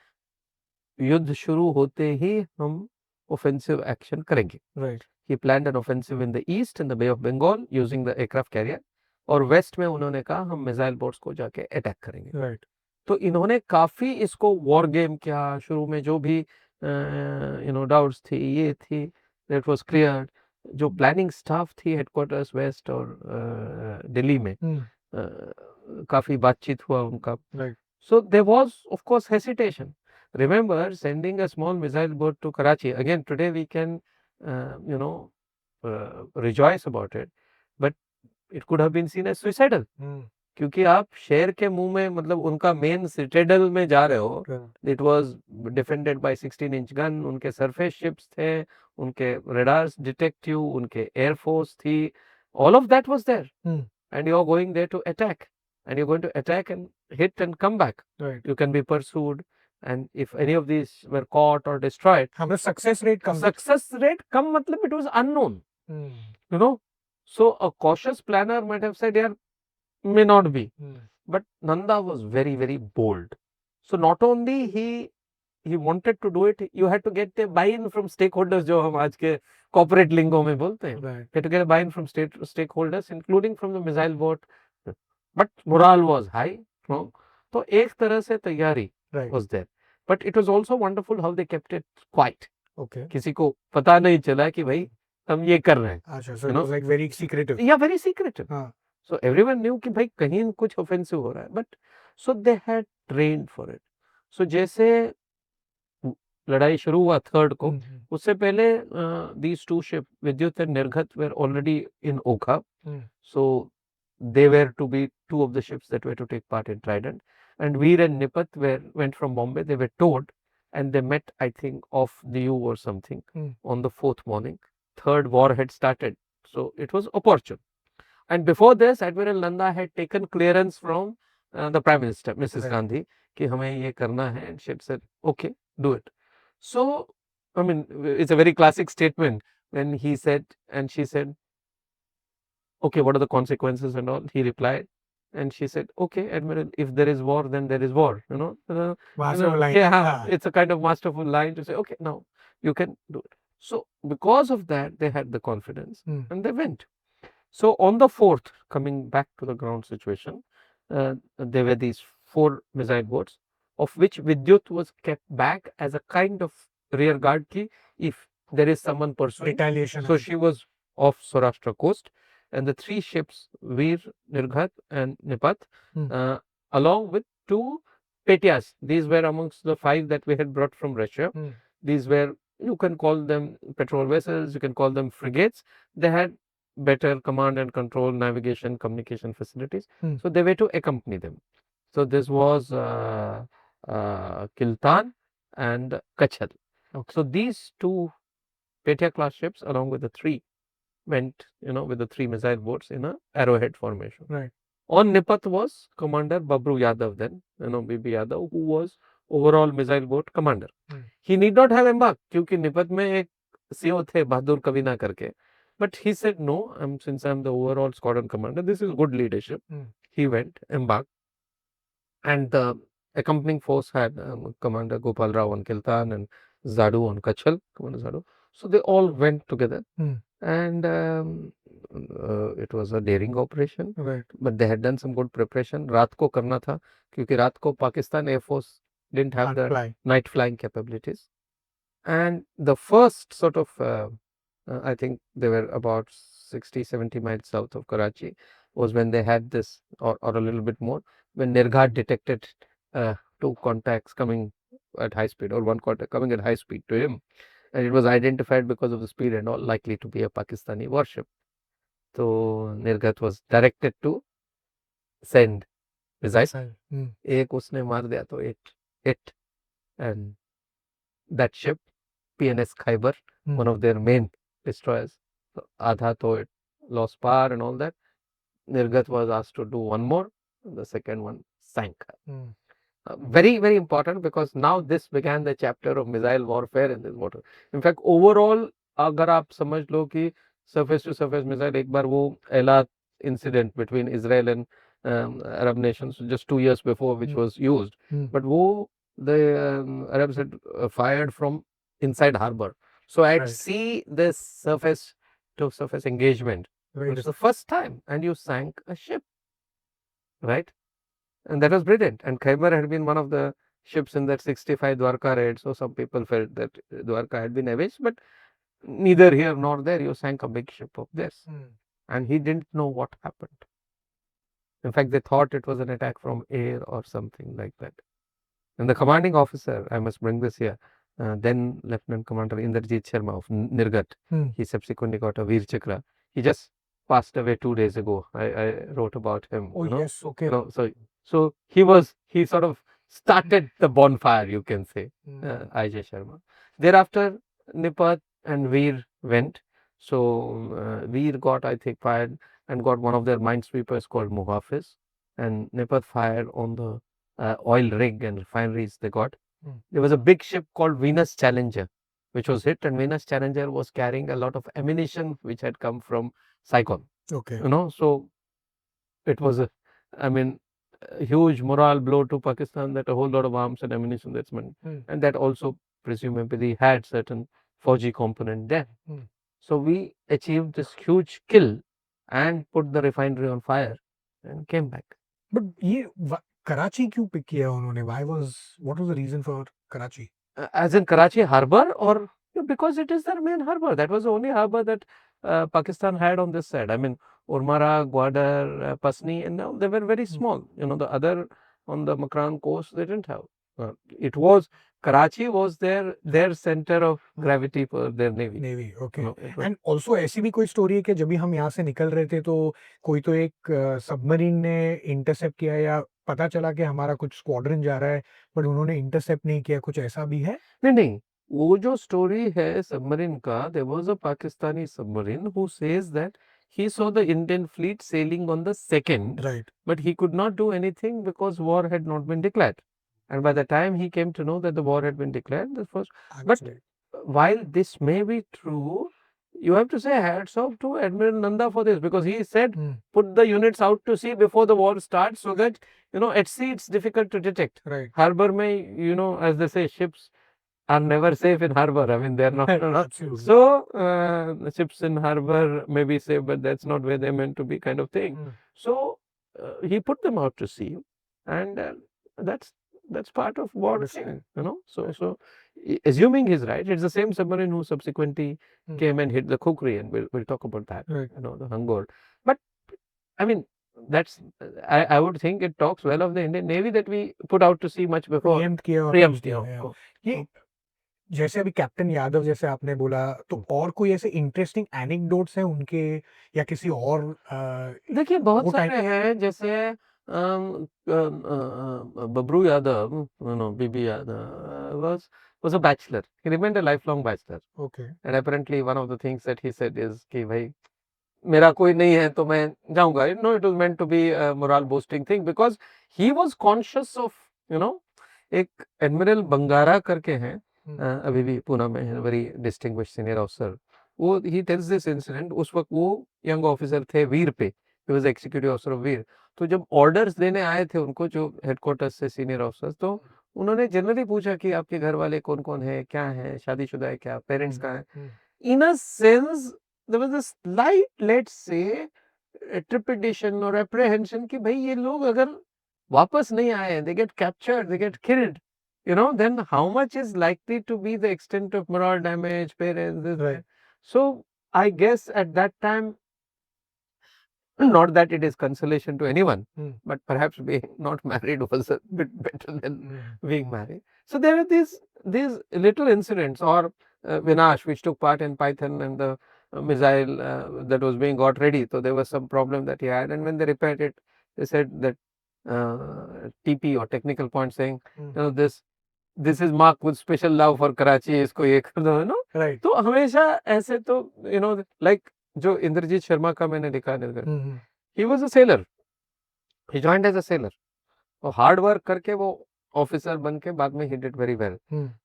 युद्ध शुरू होते ही हम offensive action करेंगे. Right. He planned an offensive in the east, in the Bay of Bengal, using the aircraft carrier. और वेस्ट में उन्होंने कहा हम मिसाइल बोट्स को जाके अटैक करेंगे. Right. तो इन्होंने काफी इसको वॉर गेम किया. शुरू में जो भी डाउट्स थी, ये थी, दैट वाज क्लियर. जो प्लानिंग स्टाफ थी हेडक्वार्टर्स वेस्ट और दिल्ली में, काफी बातचीत हुआ उनका. Right. So there was, of course, hesitation. Remember, sending a small missile boat to Karachi. Again, today we can, rejoice about it, but it could have been seen as suicidal. क्योंकि आप शेर के मुंह में, मतलब उनका मेन सिटेडल में जा रहे हो. It was defended by 16-inch gun. उनके सरफेस शिप्स थे, उनके रेडार्स डिटेक्ट यू, उनके एयरफोर्स थी. All of that was there, and you are going there to attack, and you're going to attack and hit and come back. Right. You can be pursued, and if any of these were caught or destroyed, हमारा success rate कम. success rate कम, मतलब it was unknown. So a cautious planner might have said, yeah, may not be. But Nanda was very, very bold. So not only he wanted to do it, you had to get a buy-in from stakeholders, जो हम आज के corporate lingo में बोलते हैं. Right. You had to get a buy-in from stakeholders, including from the missile boat. But morale was high. तो एक तरह से तैयारी was there. But it was also wonderful how they kept it quiet. Okay. किसी को पता नहीं चला कि भाई हम ये कर रहे हैं. अच्छा, so it was like very secretive. Yeah, very secretive. हाँ. So everyone knew कि भाई कहीं कुछ offensive हो रहा है. But so they had trained for it. So जैसे लड़ाई शुरू हुआ 3rd को, उससे पहले these two ships, Vidyut and Nirghat, were already in Okha. So they were to be 2 of the ships that were to take part in Trident. And Veer and Nipat went from Bombay. They were towed, and they met, I think, off Diu or something on the 4th morning. 3rd war had started, so it was opportune. And before this, Admiral Nanda had taken clearance from the Prime Minister, Mrs. Gandhi, कि हमें ये करना है, and she had said, okay, do it. So, I mean, it's a very classic statement when he said, and she said, okay, what are the consequences and all? He replied, and she said, okay, Admiral, if there is war, then there is war. वहां से वो line Yeah, हाँ it's a kind of masterful line to say, okay, now you can do it. So because of that, they had the confidence hmm, and they went. So on the 4th, coming back to the ground situation, there were these 4 missile boats, of which Vidyut was kept back as a kind of rear guard key if there is someone pursuing. retaliation So है she was off Saurashtra coast, and the 3 ships, Veer, Nirghat, and Nipat, Hmm. along with 2 Petyas. These were amongst the 5 that we had brought from Russia. Hmm. These were, you can call them patrol vessels, you can call them frigates. They had better command and control, navigation, communication facilities. Hmm. So they were to accompany them. So this was Kiltan and Kachal. Okay. So these 2 Petya class ships, along with the 3, went, with the 3 missile boats in a arrowhead formation. Right. On Nipat was Commander Babru Yadav then, BB Yadav, who was overall missile boat commander. He need not have embarked, क्योंकि निपत में एक CO थे बहादुर कविना करके. But he said, no, since I'm the overall squadron commander, this is good leadership. He went, embarked, and the accompanying force had Commander Gopal Rao on Kiltan and Zadu on Kachal, Commander Zadu. So they all went together, and it was a daring operation. Right. But they had done some good preparation. रात को करना था, क्योंकि रात को Pakistan Air Force didn't have Can't the fly. night flying capabilities. And the first sort of, I think they were about 60, 70 miles south of Karachi, was when they had this, or a little bit more, when Nirghat detected 2 contacts coming at high speed, or 1 contact coming at high speed to him. And it was identified because of the speed and all, likely to be a Pakistani warship. So Nirghat was directed to send missiles. एक उसने मार दिया तो it and that ship, PNS Khyber, one of their main destroyers. So आधा तो it lost power and all that. Nirghat was asked to do one more. The second one sank. Very, very important, because now this began the chapter of missile warfare in this water. In fact, overall, अगर आप समझ लो कि surface to surface missile, एक बार वो Eilat incident between Israel and Arab nations just 2 years before, which was used. But वो the Arabs had fired from inside harbor. So at Right. sea, this surface to surface engagement Very was the first time, and you sank a ship, right? And that was brilliant. And Khyber had been one of the ships in that 65 Dwarka raid. So some people felt that Dwarka had been avenged, but neither here nor there. You sank a big ship of theirs. And he didn't know what happened. In fact, they thought it was an attack from air or something like that. And the commanding officer, I must bring this here, then Lieutenant Commander Inderjeet Sharma of Nirgat, he subsequently got a Veer Chakra. He just passed away 2 days ago. I wrote about him. Oh, yes, okay. So he sort of started the bonfire, you can say, IJ Sharma. Thereafter, Nipat and Veer went. So Veer got, I think, fired and got one of their minesweepers called Muhafiz, and Nipat fired on the oil rig and refineries they got. There was a big ship called Venus Challenger, which was hit, and Venus Challenger was carrying a lot of ammunition which had come from Saigon. Okay. So it was a huge morale blow to Pakistan, that a whole lot of arms and ammunition that's meant, and that also presumably had certain Fauji component there. So we achieved this huge kill and put the refinery on fire and came back. But ये कराची क्यों pick किया उन्होंने? What was the reason for Karachi? As in Karachi harbor, or because it is their main harbor. That was the only harbor that Pakistan had on this side. Urmara, Gwadar, Pasni, and now they were very small. The other on the Makran coast, they didn't have. It was Karachi was their center of gravity for their navy. Navy okay and also ऐसी भी कोई story है कि जब भी हम यहाँ से निकल रहे थे तो कोई तो एक सबमरीन ने इंटरसेप्ट किया, या पता चला कि हमारा कुछ स्क्वाड्रन जा रहा है बट उन्होंने इंटरसेप्ट नहीं किया, कुछ ऐसा भी है? नहीं, वो जो स्टोरी है सबमरीन का, there was a Pakistani submarine who says that he saw the Indian fleet sailing on the 2nd, right. but he could not do anything because war had not been declared. And by the time he came to know that the war had been declared, but while this may be true, you have to say hats off to Admiral Nanda for this, because he said Hmm. put the units out to sea before the war starts, so that at sea it's difficult to detect. Right. Harbor mein, as they say, ships are never safe in harbor. I mean, they're not. Absolutely. So ships in harbor may be safe, but that's not where they're meant to be, kind of thing. Hmm. So he put them out to sea, and that's part of war. Understand. So assuming he's right, it's the same submarine who subsequently Hmm. came and hit the Kukri, and we'll talk about that. Right. The Hangor. But I mean, that's I would think it talks well of the Indian Navy that we put out to sea much before. Preempt किया और Preempt use दिया, किया yeah. उसको. ये जैसे अभी captain Yadav जैसे आपने बोला, तो और कोई ऐसे इंटरेस्टिंग एनेक्डोट्स हैं उनके या किसी और देखिए बहुत वो सारे टाइम हैं, जैसे Babru Yadav, BB Yadav was a bachelor. He remained a lifelong bachelor. Okay And apparently one of the things that he said is कि भाई मेरा कोई नहीं है तो मैं जाऊंगा. It was meant to be a morale boosting thing, because he was conscious of, एक एडमिरल बंगारा करके हैं, अभी भी पूना में है, वेरी डिस्टिंग्विश्ड सीनियर ऑफिसर. वो ही टेल्स दिस इंसिडेंट. उस वक्त वो यंग ऑफिसर थे वीर पे, he was executive officer of Veer. तो जब ऑर्डर्स देने आए थे उनको, जो हेडक्वार्टर्स से सीनियर ऑफिसर, तो उन्होंने जनरली पूछा कि आपके घर वाले कौन कौन है, क्या है, शादीशुदा है क्या, पेरेंट्स कहाँ हैं. In a sense there was a slight, let's say, trepidation or apprehension कि भाई ये लोग अगर वापस नहीं आए, they get captured, they get killed, then how much is likely to be the extent of moral damage, parents, this, Right. that. So I guess at that time, not that it is consolation to anyone, but perhaps being not married was a bit better than being married. So there were these little incidents, or Vinash, which took part in Python, and the missile that was being got ready. So there was some problem that he had, and when they repaired it, they said that TP or technical point saying, this is marked with special love for Karachi. इसको ये कर दो, right तो हमेशा ऐसे तो like जो इंद्रजीत शर्मा का मैंने लिखा है, he was a sailor. He joined as a sailor. और हार्ड वर्क करके वो ऑफिसर बन के बाद में he did very well.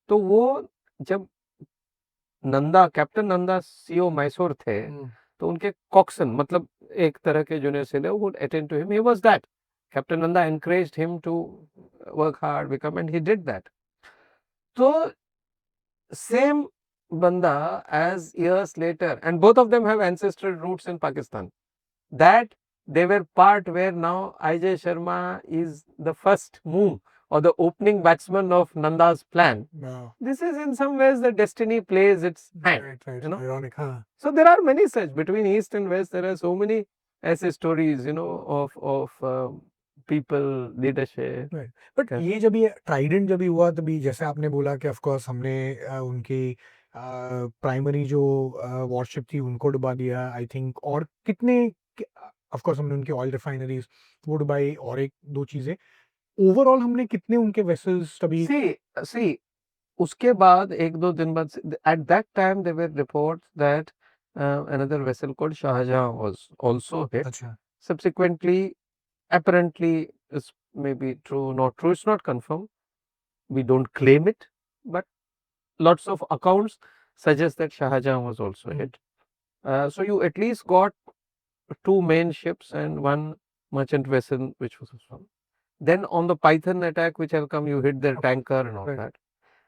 तो वो जब कैप्टन नंदा सीओ मैसूर थे, तो उनके कॉक्सन, मतलब एक तरह के junior seller, would attend to him. He was that. Captain Nanda encouraged him to work hard, become, and he did that. So same banda as years later, and both of them have ancestral roots in Pakistan, that they were part where now IJ Sharma is the first move or the opening batsman of Nanda's plan. Wow. This is in some ways the destiny plays its hand. Right. Ironic, huh? So there are many such between East and West. There are so many ऐसे stories, of people, leadership. Right. But ये जब ये Trident जब हुआ, तभी जैसे आपने बोला कि ऑफ कोर्स हमने उनकी प्राइमरी जो वॉरशिप थी उनको डुबा दिया, आई थिंक, और कितने ऑफ कोर्स हमने उनकी ऑयल रिफाइनरीज वो डुबाई, और एक दो चीजें ओवरऑल हमने कितने उनके वेसल्स तभी See, उसके बाद एक दो दिन बाद, at that time there were reports that another vessel called Shahjahan was also hit. अच्छा Subsequently, apparently, this may be true, not true, it's not confirmed. We don't claim it, but lots of accounts suggest that Shahjahan was also hit. So you at least got two main ships and one merchant vessel, which was one. Then on the Python attack, which have come, you hit their tanker and all Right. that.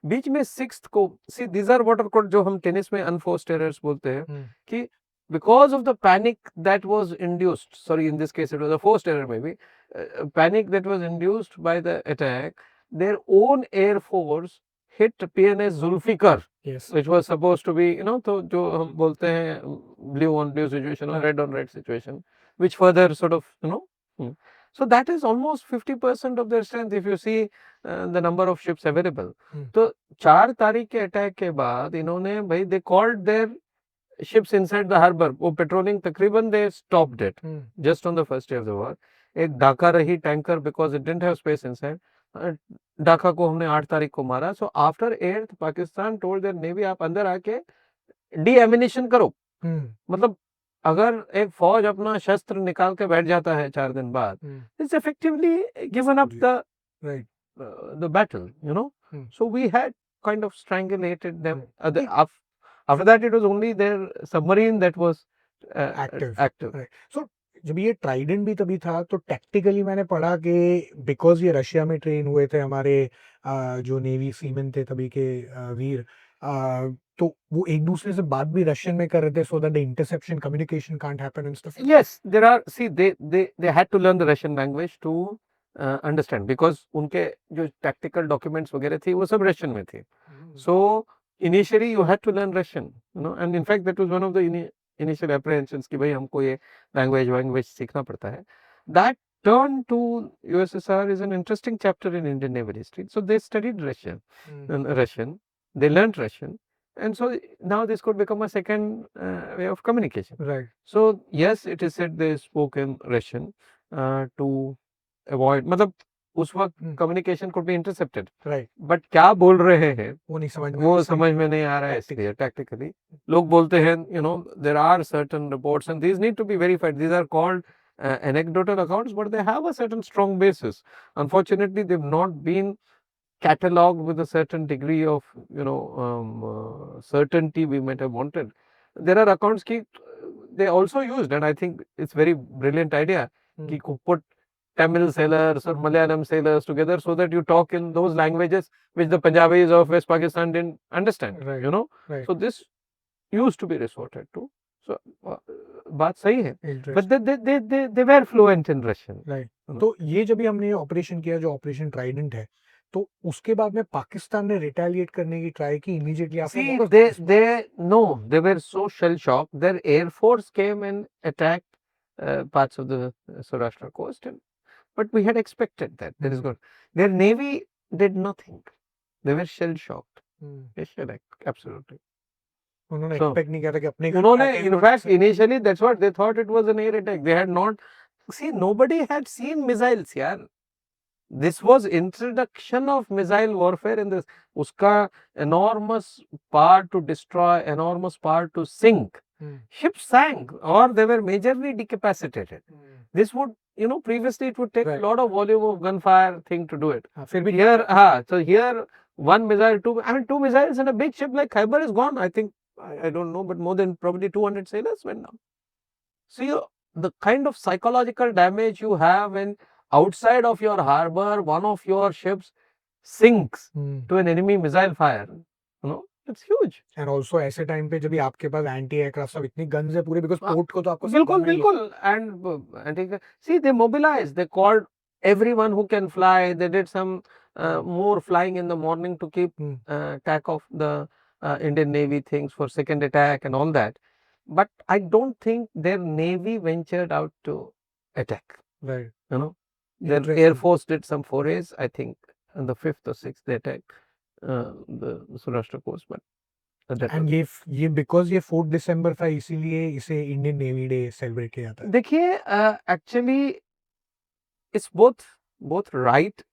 बीच में 6th को, see, these are what are called, जो हम tennis में unforced errors बोलते हैं, कि because of the panic that was induced, sorry, in this case it was a forced error maybe, panic that was induced by the attack, their own air force hit PNS Zulfikar, yes which was supposed to be, तो जो हम बोलते हैं blue on blue situation or red on red situation, which further sort of, so that is almost 50% of their strength if you see the number of ships available. तो 4 तारीख के attack के बाद इन्होंने भाई they called their ships inside the harbor, वो patrolling तकरीबन they stopped it just on the first day of the war. एक ढाका रही tanker because it didn't have space inside. Dhaka को हमने 8 तारीख को मारा. So after 8th, Pakistan told their navy आप अंदर आके de-ammunition करो. मतलब अगर एक फौज अपना शस्त्र निकाल के बैठ जाता है 4 दिन बाद, it's effectively given up the battle, So we had kind of strangulated them. After that, it was only their submarine that was Active. active. Right. So जब ये ट्राइडेंट भी तभी था तो टैक्टिकली मैंने पढ़ा कि बिकॉज ये रशिया में ट्रेन हुए थे हमारे जो नेवी सीमन थे तभी के वीर तो वो एक दूसरे से बात भी रशियन में कर रहे थे so that the interception communication can't happen and stuff Yes, there are. See, they had to learn the Russian language to understand because उनके जो tactical documents वगैरह थी वो सब Russian में थी. So initially you had to learn Russian, you know, and in fact that was one of the initial apprehensions कि भाई हमको ये language सीखना पड़ता है. That turn to USSR is an interesting chapter in Indian naval history. So they studied Russian, they learned Russian, and so now this could become a second way of communication. Right So yes, it is said they spoke in Russian to avoid. मतलब उस वक्त communication could be intercepted. Right But क्या बोल रहे हैं वो नहीं समझ में वो समझ में नहीं आ रहा है इसलिए tactically लोग बोलते हैं you know there are certain reports and these need to be verified. These are called anecdotal accounts, but they have a certain strong basis. Unfortunately, they've not been catalogued with a certain degree of you know certainty we might have wanted. There are accounts ki they also used, and I think it's very brilliant idea ki put Tamil sailors or Malayalam sailors together so that you talk in those languages which the Punjabis of West Pakistan didn't understand. Right. You know, Right. so this used to be resorted to. So बात सही है. Interesting. But they were fluent in Russian. Right तो ये जब भी हमने operation किया जो ऑपरेशन ट्राइडेंट है तो उसके बाद में पाकिस्तान ने रिटेलिएट करने की ट्राई की immediately See, after they were so shell shocked. Their air force came and attacked parts of the Saurashtra coast, but we had expected that. There is good. Their navy did nothing. They were shell shocked. Absolutely. उन्होंने So, expect नहीं किया था कि अपने उन्होंने in fact initially that's what they thought it was an air attack. They had not. See, nobody had seen missiles, yaar. This was introduction of missile warfare in this. Uska enormous power to destroy, enormous power to sink. Ships sank or they were majorly decapacitated. This would, you know, previously it would take Right. a lot of volume of gunfire thing to do it. फिर भी Here, so here one missile, two missiles and a big ship like Khyber is gone. I think, I don't know, but more than probably 200 sailors went down. See, the kind of psychological damage you have when outside of your harbor, one of your ships sinks to an enemy missile fire. You know, it's huge. And also ऐसे time पे जब भी आपके पास anti aircraft सब इतनी guns है पूरे because port को तो आपको बिल्कुल and see they mobilized, they called everyone who can fly, they did some more flying in the morning to keep track of the Indian Navy things for second attack and all that, but I don't think their Navy ventured out to attack, right you know. Their Air Force did some forays, I think on the 5th or 6th they attacked the Saurashtra coast, but and ये because ये 4 दिसंबर था इसीलिए इसे Indian navy day celebrate किया जाता है देखिए actually it's both right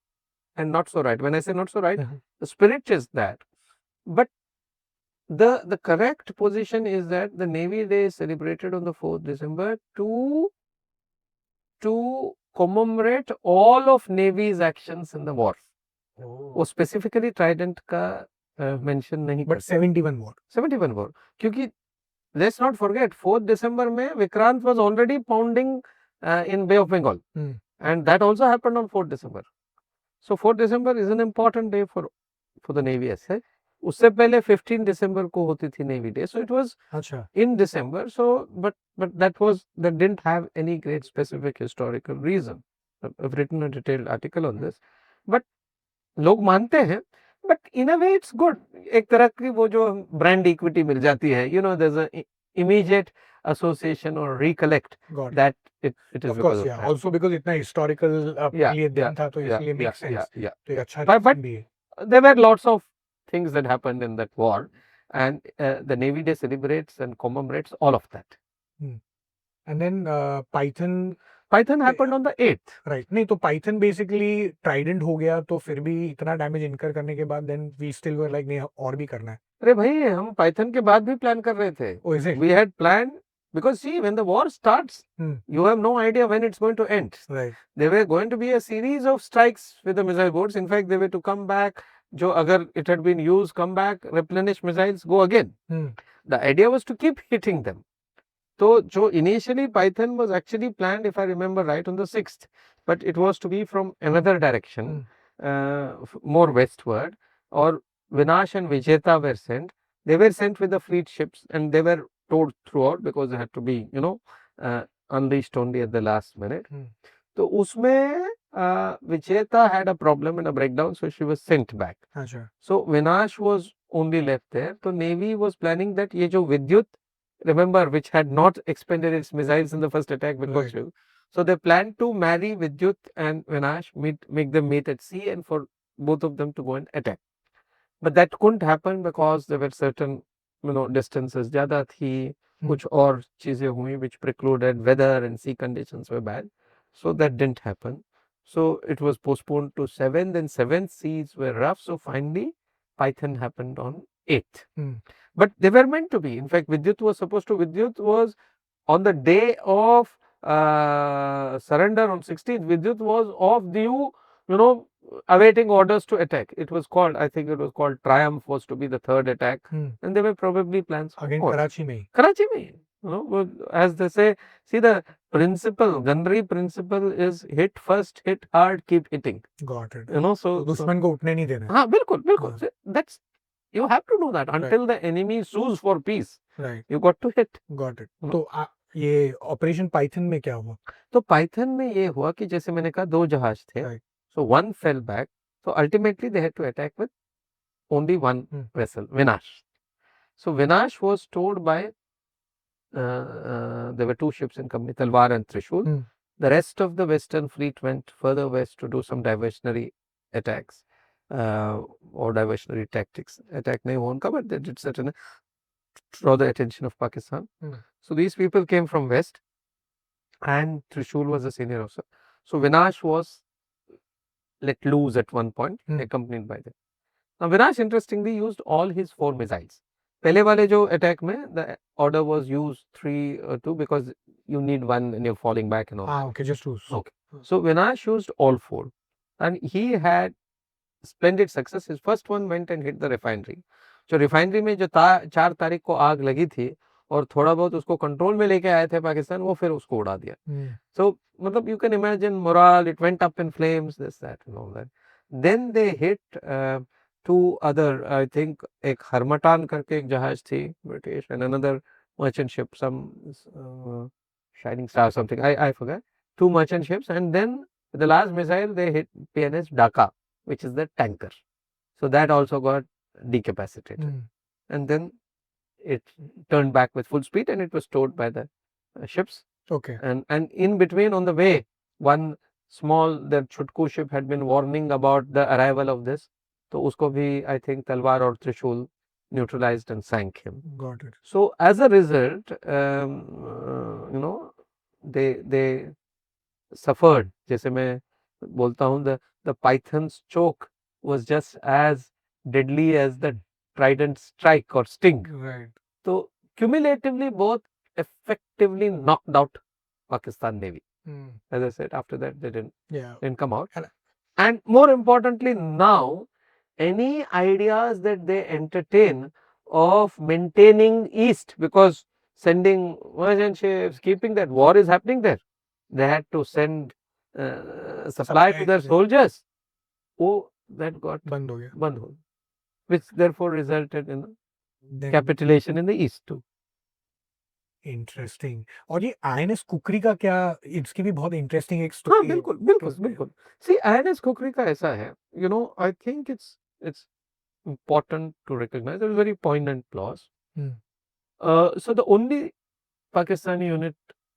and not so right. When I say not so right, the spirit is that, but the correct position is that the Navy Day is celebrated on the 4th December to commemorate all of Navy's actions in the war. वो specifically Trident का mention नहीं but 71 war 71 war, क्योंकि let's not forget 4th December में Vikrant was already pounding in Bay of Bengal, and that also happened on 4th December. So 4th December is an important day for the Navy as such. उससे पहले 15 December को होती थी Navy Day, so it was अच्छा in December. So but that didn't have any great specific historical reason. I've written a detailed article on this, but लोग मानते हैं, but in a way it's good. एक तरह की वो जो brand equity मिल जाती है, you know, there's a immediate association or recollect got that it is of because course of या that. आल्सो बिकॉज़ इतना हिस्टोरिकल ये दिन था तो इसलिए मेक सेंस yeah. तो एक अच्छा But- reason भी है There were lots of things that happened in that war, and the Navy Day celebrates and commemorates all of that. And then Python Python happened on the 8th. Right नहीं तो Python basically Trident हो गया तो फिर भी इतना damage इनकर करने के बाद then we still were like नहीं और भी करना है अरे भाई हम पाइथन के बाद भी प्लान कर रहे थे. Oh is it We had planned because see when the war starts, you have no idea when it's going to end. Right There were going to be a series of strikes with the missile boats. In fact, they were to come back जो अगर it had been used, come back, replenish missiles, go again. The idea was to keep hitting them. तो जो initially Python was actually planned, if I remember right, on the 6th, but it was to be from another direction, more westward, or Vinash and Vijeta were sent. They were sent with the fleet ships and they were towed throughout because they had to be, unleashed only at the last minute. तो उसमें Vicheta had a problem and a breakdown, so she was sent back. अच्छा. So Vinash was only left there. So Navy was planning that ये जो विद्युत, remember, which had not expended its missiles in the first attack with Right. Kochru. So they planned to marry Vidyut and Vinash, make them meet at sea, and for both of them to go and attack. But that couldn't happen because there were certain, distances ज़्यादा थी, कुछ और चीजें हुई which precluded, weather and sea conditions were bad. So that didn't happen. So it was postponed to 7th, then 7th seas were rough. So finally, Python happened on 8th. But they were meant to be. In fact, Vidyut was on the day of surrender on 16th. Vidyut was off due, awaiting orders to attack. It was called, I think it was called Triumph, was to be the third attack. And there were probably plans for Again, more. Karachi में. Karachi में, as they say, see the principle, gunnery principle is hit first, hit hard, keep hitting. Got it. So दुश्मन को उठने नहीं देना. हाँ, बिल्कुल. That's, you have to do that until the enemy sues for peace. Right. You got to hit. Got it. तो ये operation Python में क्या हुआ? तो पाइथन में ये हुआ कि जैसे मैंने कहा 2 जहाज थे. Right. So one fell back. So ultimately they had to attack with only one vessel, Vinash. So Vinash was towed by there were 2 ships in company, Talwar and Trishul. The rest of the Western fleet went further west to do some diversionary attacks or diversionary tactics. Attack nahi hua unka, but they did certain draw the attention of Pakistan. So these people came from west, and Trishul was a senior officer. So Vinash was let loose at one point, accompanied by them. Now Vinash interestingly used all his 4 missiles. पहले वाले जो attack में the order was used 3 or 2 because you need one and you're falling back and all. Okay, just 2. Okay. So Vinash used all 4, and he had splendid success. His first one went and hit the refinery. जो refinery में जो 4 तारीख को आग लगी थी और थोड़ा बहुत उसको कंट्रोल में लेके आए थे पाकिस्तान, वो फिर उसको उड़ा दिया. So मतलब you can imagine morale, it went up in flames, this, that and all that. Then they hit 2 other, I think एक हरमटान करके एक जहाज थी British, and another merchant ship, some Shining Star something, I forgot. 2 merchant ships, and then the last missile they hit PNS Dhaka, which is the tanker. So that also got decapacitated. And then it turned back with full speed and it was towed by the ships. Okay. And in between, on the way, one small, the Chutku ship had been warning about the arrival of this. So usko bhi, I think, Talwar or Trishul neutralized and sank him. Got it. So as a result, they suffered. जैसे मैं बोलता हूँ, the Python's choke was just as deadly as the trident strike or sting. Right. So cumulatively, both effectively knocked out Pakistan Navy. As I said, after that they didn't come out. And more importantly, now any ideas that they entertain of maintaining East, because sending merchant ships, keeping that war is happening there, they had to send supply to their soldiers. Oh, that got बंद हो गया. Which therefore resulted in capitulation in the East too. Interesting. और ये INS कुकरी का क्या, इसकी भी बहुत इंटरेस्टिंग एक हाँ, स्टोरी. बिल्कुल. See, INS Kukri का ऐसा है, I think it's important to recognize. It's a very poignant clause. So the only Pakistani unit,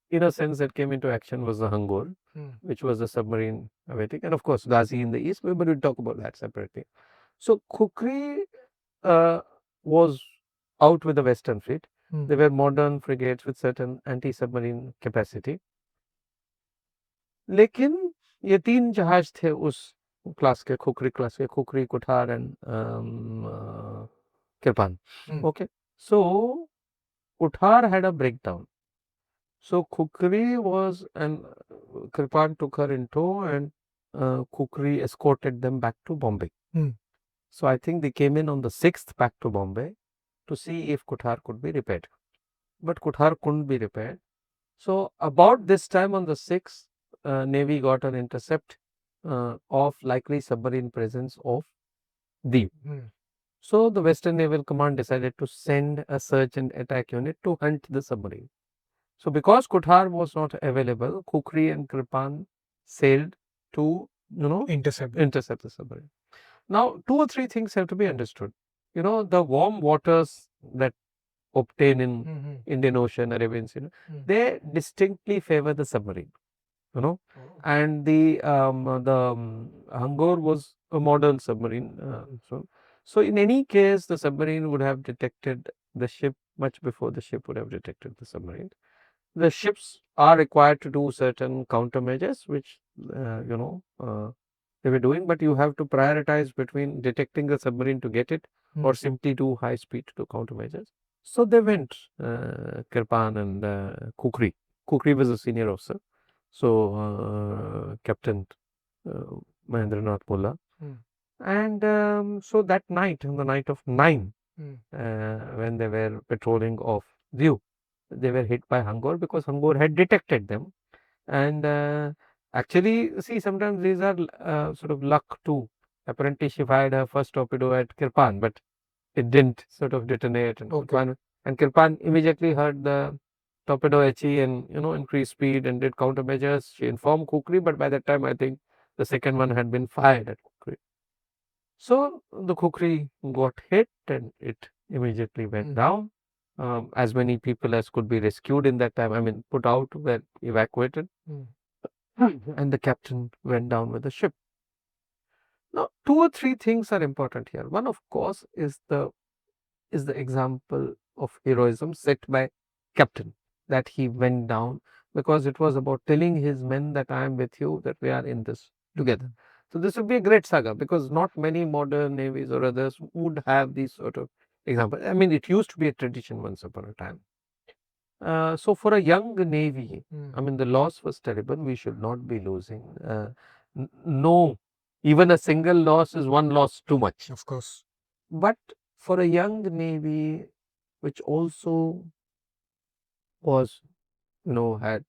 in a sense, that came into action was the Hangur, which was a submarine awaiting, and of course Ghazi in the east, but we'll talk about that separately. So Kukri was out with the Western Fleet. They were modern frigates with certain anti-submarine capacity. लेकिन ये 3 जहाज थे उस class के, खुखरी, कुठार and Kirpan. Okay. So Kuthar had a breakdown. So Kukri was, and Kirpan took her in tow, and Kukri escorted them back to Bombay. So I think they came in on the 6th back to Bombay to see if Kuthar could be repaired. But Kuthar couldn't be repaired. So about this time on the 6th, Navy got an intercept of likely submarine presence of Deep. So the Western Naval Command decided to send a search and attack unit to hunt the submarine. So because Kuthar was not available, Kukri and Kripan sailed to, Intercept. intercept the submarine. Now, 2 or 3 things have to be understood. The warm waters that obtain in Indian Ocean, Arabian Sea, they distinctly favor the submarine. And the Hangor was a modern submarine. So in any case, the submarine would have detected the ship much before the ship would have detected the submarine. The ships are required to do certain countermeasures, which they were doing, but you have to prioritize between detecting the submarine to get it or simply do high speed to do countermeasures. So they went, Kirpan and Kukri. Kukri was a senior officer. So Captain Mahendranath Mulla. And so that night, on the night of 9, when they were patrolling off View, they were hit by Hangor because Hangor had detected them. And actually, see, sometimes these are sort of luck too. Apparently, she fired her first torpedo at Kirpan, but it didn't sort of detonate. And Kirpan immediately heard the torpedo HE and increased speed and did countermeasures. She informed Kukri, but by that time, I think the second one had been fired at Kukri. So the Kukri got hit and it immediately went down. As many people as could be rescued in that time, I mean, put out, were evacuated. And the captain went down with the ship. Now, 2 or 3 things are important here. One, of course, is the example of heroism set by captain, that he went down because it was about telling his men that I am with you, that we are in this together. So this would be a great saga because not many modern navies or others would have these sort of examples. I mean, it used to be a tradition once upon a time. So for a young navy, I mean, the loss was terrible. We should not be losing. No, even a single loss is one loss too much. Of course. But for a young navy, which also was, had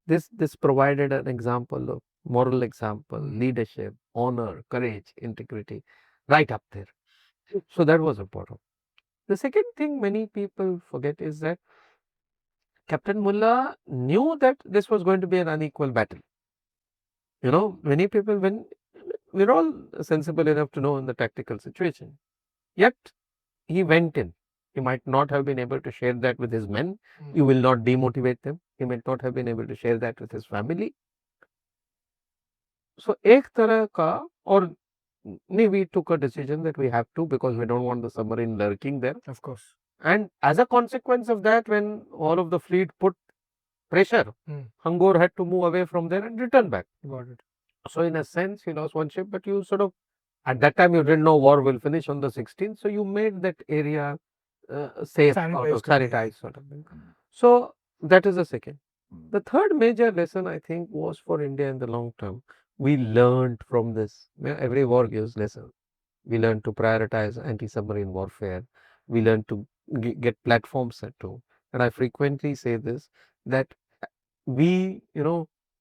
this provided an example of moral example, leadership, honor, courage, integrity, right up there. So that was important. The second thing many people forget is that Captain Mullah knew that this was going to be an unequal battle. Many people, when we're all sensible enough to know in the tactical situation, yet he went in. He might not have been able to share that with his men. You will not demotivate them. He might not have been able to share that with his family. So, ek tarah ka, or we took a decision that we have to because we don't want the submarine lurking there. Of course. And as a consequence of that, when all of the fleet put pressure, Hangor had to move away from there and return back. Got it. So, in a sense, he lost one ship, but you sort of, at that time, you didn't know war will finish on the 16th. So, you made that area safe, sanitized sort of thing. So, that is the second. The third major lesson, I think, was for India in the long term. We learned from this. Every war gives lessons. We learned to prioritize anti-submarine warfare. We learned to get platforms set to. And I frequently say this, that we,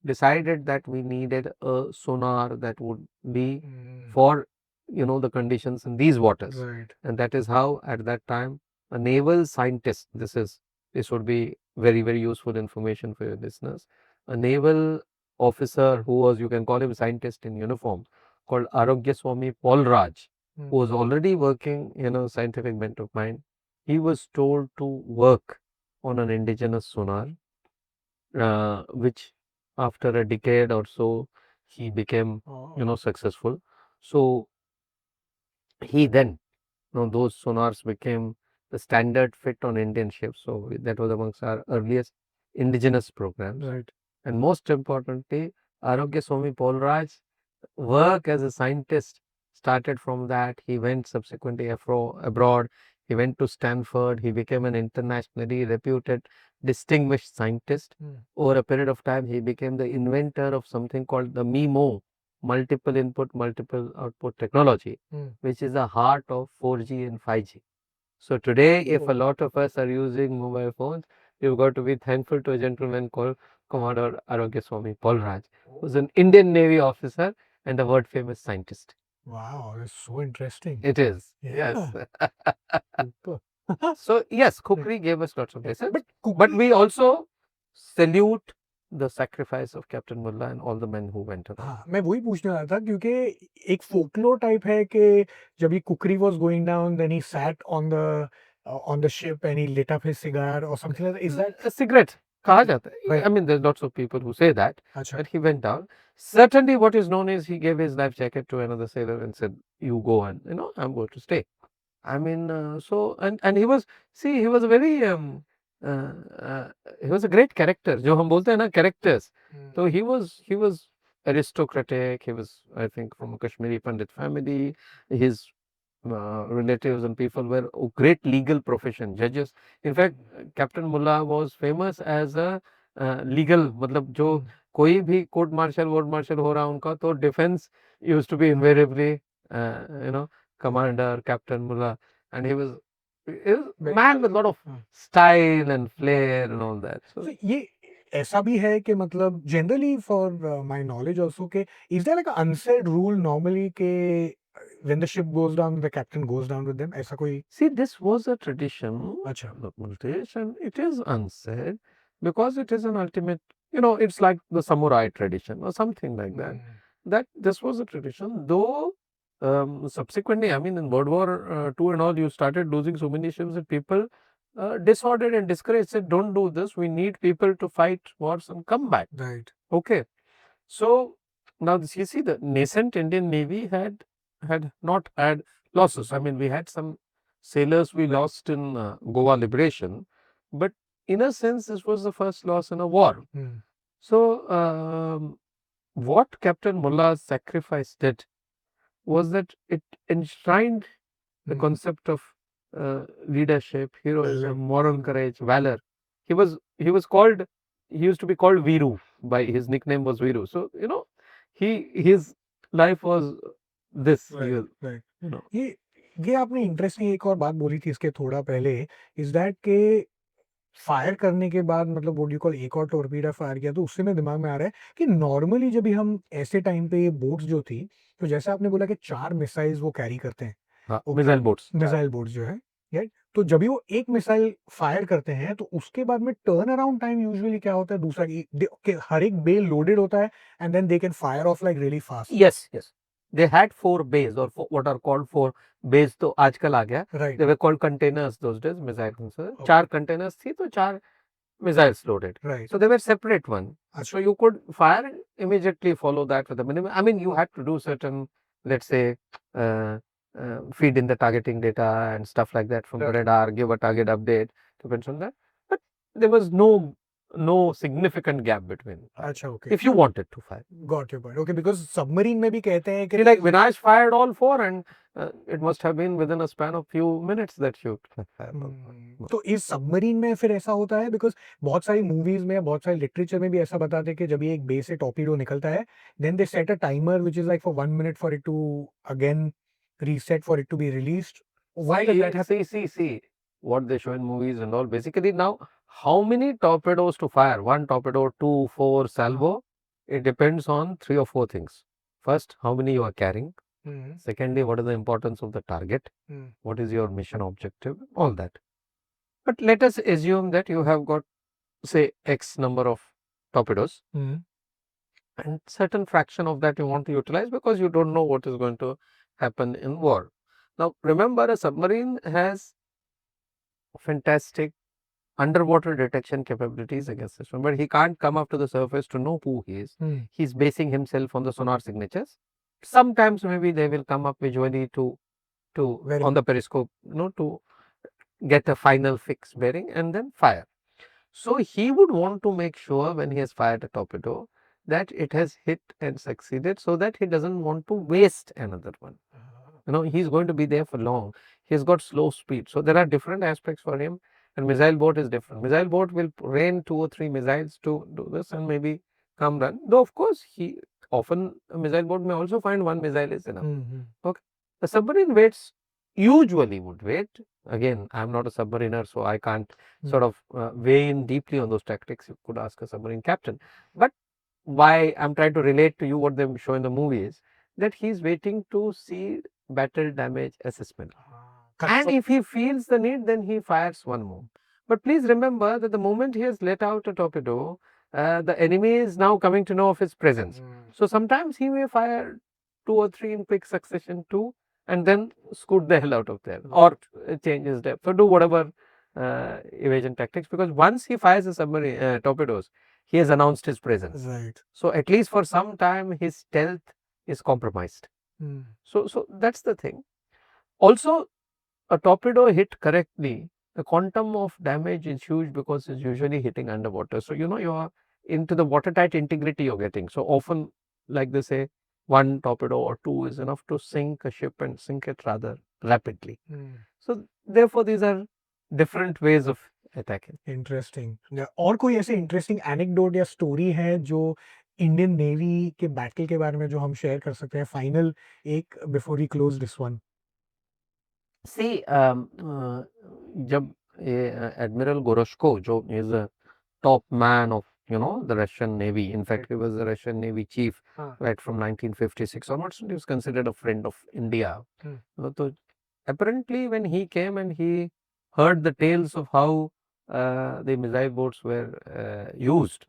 decided that we needed a sonar that would be for, the conditions in these waters. Right. And that is how, at that time, a naval scientist, this would be very, very useful information for your listeners. A naval officer who was, you can call him scientist in uniform, called Arogya Swami Paul Raj, who was already working in a scientific bent of mind. He was told to work on an indigenous sonar, which after a decade or so, he became, successful. So he then, those sonars became the standard fit on Indian ships. So that was amongst our earliest indigenous programs. Right. And most importantly, Arogya Swami Paul Raj work as a scientist started from that. He went subsequently abroad. He went to Stanford. He became an internationally reputed, distinguished scientist. Over a period of time, he became the inventor of something called the MIMO, multiple input, multiple output technology, Hmm. which is the heart of 4G and 5G. So today, if a Oh. lot of us are using mobile phones, you've got to be thankful to a gentleman called Commodore Arogyaswamy Polraj, who's an Indian Navy officer and a world famous scientist. Wow, that's so interesting. It is. Yeah. Yes. Super. So yes, Kukri gave us lots of lessons, But but Kukri, we also salute the sacrifice of Captain Mullah and all the men who went along. हाँ, मैं वही पूछने वाला था क्योंकि एक folklore type है कि जब ये Khukri was going down then he sat on the ship and he lit up his cigar और something like that is that A cigarette कहा जाता है. Right. I mean, there's lots of people who say that, अच्छा but he went down. Certainly, what is known is he gave his life jacket to another sailor and said, "You go and I'm going to stay." I mean, and he was, see, he was a very uh, uh, he was a great character. जो हम बोलते हैं ना characters. So he was aristocratic. He was, I think, from a Kashmiri Pandit family. His relatives and people were a great legal profession, judges. In fact, Captain Mullah was famous as a legal, मतलब जो कोई भी court martial वोर्ट martial हो रहा उनका तो defence used to be invariably commander Captain Mullah, and he was a man with a lot of style and flair and all that. So So ये ऐसा भी है कि मतलब generally for my knowledge also के is there like a unsaid rule normally के when the ship goes down the captain goes down with them ऐसा कोई see, this was a tradition. अच्छा The tradition, it is unsaid because it is an ultimate, it's like the samurai tradition or something like that. That this was a tradition, though subsequently, I mean, in World War II and all, you started losing so many ships that people disordered and discouraged, said, don't do this. We need people to fight wars and come back. Right Okay. So now you see the nascent Indian Navy had not had losses. I mean, we had some sailors we lost in Goa liberation, but in a sense, this was the first loss in a war. So what Captain Mullah's sacrifice did was that it enshrined the concept of leadership, heroism, moral courage, valor. He was called. He used to be called Viru. By his nickname was Viru. So his life was this. Right ये आपने interesting एक और बात बोली थी इसके थोड़ा पहले इज दैट के फायर करने के बाद मतलब व्हाट यू कॉल एक और टॉर्पीडो फायर किया तो उससे मेरे दिमाग में आ रहा है कि नॉर्मली जब भी हम ऐसे टाइम पे ये बोट्स जो थी तो जैसे आपने बोला कि 4 मिसाइल्स वो कैरी करते हैं मिसाइल बोट्स. मिसाइल बोट्स जो है राइट तो जब भी वो एक मिसाइल फायर करते हैं तो उसके बाद में टर्न अराउंड टाइम यूजुअली क्या होता है दूसरा कि हर एक बे लोडेड होता है and then they can fire off like really fast Yes, yes. They had 4 bays or what are called 4 bays. तो आजकल आ गया. Right They were called containers those days. Missile containers. Okay. 4 containers थी तो 4 missiles loaded. Right So they were separate one. So you could fire and immediately follow that with a minimum. I mean, you had to do certain, let's say, feed in the targeting data and stuff like that from the radar, give a target update, depends on that. But there was no significant gap between. अच्छा okay If you wanted to fire. Got your point okay because submarine में भी कहते हैं कि Like Vinash fired all 4 and it must have been within a span of few minutes that you fired all 4. तो इस submarine में फिर ऐसा होता है बिकॉज़ बहुत सारी मूवीज में बहुत सारी लिटरेचर में भी ऐसा बताते हैं कि जब ये एक बेस से टॉर्पीडो निकलता है then they set a timer which is like for 1 minute for it to again reset for it to be released why does that happen See what they show in movies and all. Basically, now how many torpedoes to fire? 1 torpedo, 2, 4 salvo. It depends on 3 or 4 things. First, how many you are carrying. Secondly, what is the importance of the target? What is your mission objective? All that. But let us assume that you have got, say, X number of torpedoes and certain fraction of that you want to utilize because you don't know what is going to happen in war. Now, remember, a submarine has fantastic underwater detection capabilities against this one, but he can't come up to the surface to know who he is. He's basing himself on the sonar signatures. Sometimes maybe they will come up visually to on the periscope, to get a final fixed bearing and then fire. So he would want to make sure when he has fired a torpedo that it has hit and succeeded, so that he doesn't want to waste another one. He's going to be there for long. He's got slow speed. So there are different aspects for him, and missile boat is different. Missile boat will rain 2 or 3 missiles to do this and maybe come run. Though of course often a missile boat may also find one missile is enough. Mhm. Okay. The submarine waits usually would wait. Again, I'm not a submariner, so I can't sort of weigh in deeply on those tactics. You could ask a submarine captain. But why I'm trying to relate to you what they show in the movie is that he's waiting to see battle damage assessment. And if he feels the need, then he fires one more. But please remember that the moment he has let out a torpedo, the enemy is now coming to know of his presence. So sometimes he may fire 2 or 3 in quick succession too, and then scoot the hell out of there, or change his depth, or do whatever evasion tactics. Because once he fires the submarine torpedoes, he has announced his presence. Right. So at least for some time, his stealth is compromised. So that's the thing. Also, a torpedo hit correctly, the quantum of damage is huge because it's usually hitting underwater. So, you know, you're into the watertight integrity you're getting. So often, like they say, one torpedo or two is enough to sink a ship and sink it rather rapidly. So, therefore, these are different ways of attacking. Interesting. और कोई ऐसे interesting anecdote या story है जो Indian navy के battle के बारे में जो हम शेयर कर सकते हैं फाइनल एक before we close this one? See, जब ये एडमिरल गोरशको जो is a top man of the Russian Navy. In fact, he was the Russian Navy chief right from 1956 onwards. He was considered a friend of India. So apparently, when he came and he heard the tales of how the missile boats were used,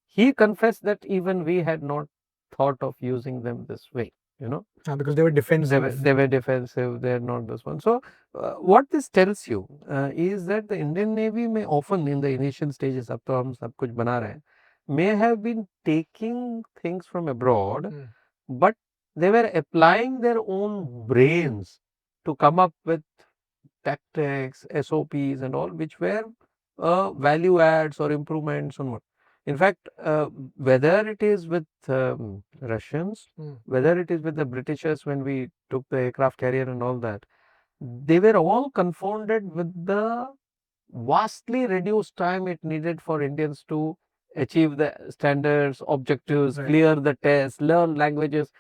he confessed that even we had not thought of using them this way. Because they were defensive. They were defensive. They're not this one. So, what this tells you is that the Indian Navy may often, in the initial stages, अब तो हम सब कुछ बना रहे हैं, may have been taking things from abroad, but they were applying their own brains to come up with tactics, SOPs, and all, which were value adds or improvements on what. In fact, whether it is with Russians, whether it is with the Britishers when we took the aircraft carrier and all that, they were all confounded with the vastly reduced time it needed for Indians to achieve the standards, objectives, clear the tests, learn languages.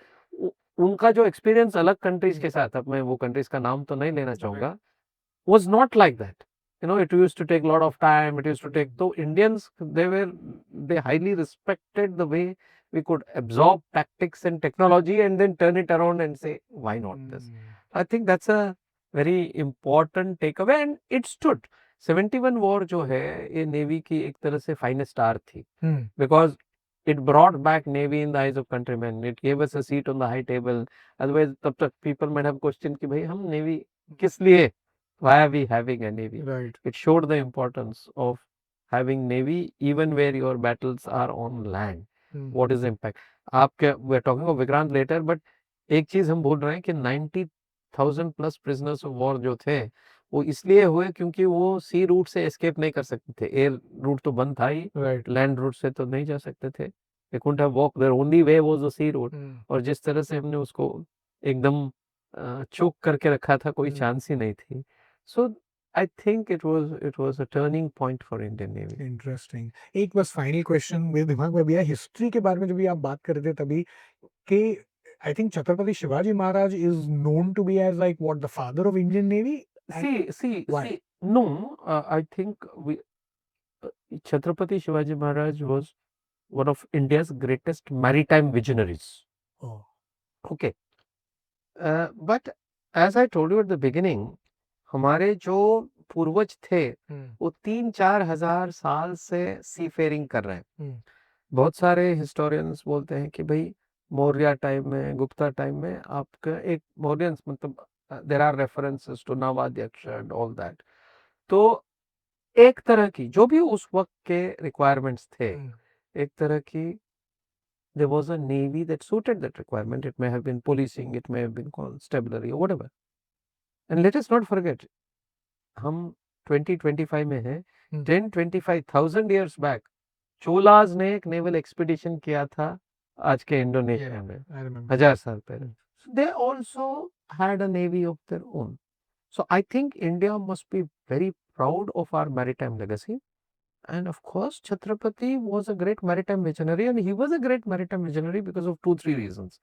उनका जो experience अलग countries के साथ, अब मैं वो countries का नाम तो नहीं लेना चाहूंगा, was not like that. It used to take a lot of time. It used to take, though Indians, they highly respected the way we could absorb tactics and technology and then turn it around and say, why not this? I think that's a very important takeaway, and it stood. 71 war जो है ये navy की एक तरह से finest star थी, because it brought back navy in the eyes of countrymen. It gave us a seat on the high table. Otherwise, तब तक people might have questioned कि भाई हम नेवी किस लिए? Why are we having a navy? Right. It showed the importance of having navy even where your battles are on land. What is the impact? We're talking of Vikrant later, but एक चीज हम भूल रहे हैं कि 90,000 plus prisoners of war जो थे वो इसलिए हुए क्योंकि वो सी रूट से एस्केप नहीं कर सकते थे. एयर रूट तो बंद था ही, लैंड रूट से तो नहीं जा सकते थे. They couldn't have walked. Their only way was the sea route. और जिस तरह से हमने उसको एकदम चोक करके रखा था, कोई चांस ही नहीं थी. So I think it was a turning point for Indian Navy. Interesting. एक बस फाइनल क्वेश्चन मेरे दिमाग में भैया, हिस्ट्री के बारे में जब भी आप बात कर रहे थे तभी कि I think Chhatrapati Shivaji Maharaj is known to be as like what the father of Indian navy. See, no, I think Chhatrapati Shivaji Maharaj was one of India's greatest maritime visionaries. Oh. Okay. But as I told you at the beginning, हमारे जो पूर्वज थे वो 3-4 हजार साल से सी fairing कर रहे हैं. बहुत सारे हिस्टोरियंस बोलते हैं कि भाई मौर्य टाइम में, गुप्ता टाइम में आपका एक मौर्यंस मतलब there are references to Navadhyaksha and all that. तो एक तरह की जो भी उस वक्त के रिक्वायरमेंट्स थे, एक तरह की there was a navy that suited that requirement. It may have been policing, it may have been constabulary or whatever. And let us not forget, हम 2025 में हैं. 10-25,000 years back, चोलाज ने एक नेवल एक्सपीडिशन किया था आज के इंडोनेशिया में, 1000 साल पहले. They also had a navy of their own. So I think India must be very proud of our maritime legacy. And of course, Chhatrapati was a great maritime visionary, and he was a great maritime visionary because of 2-3 reasons.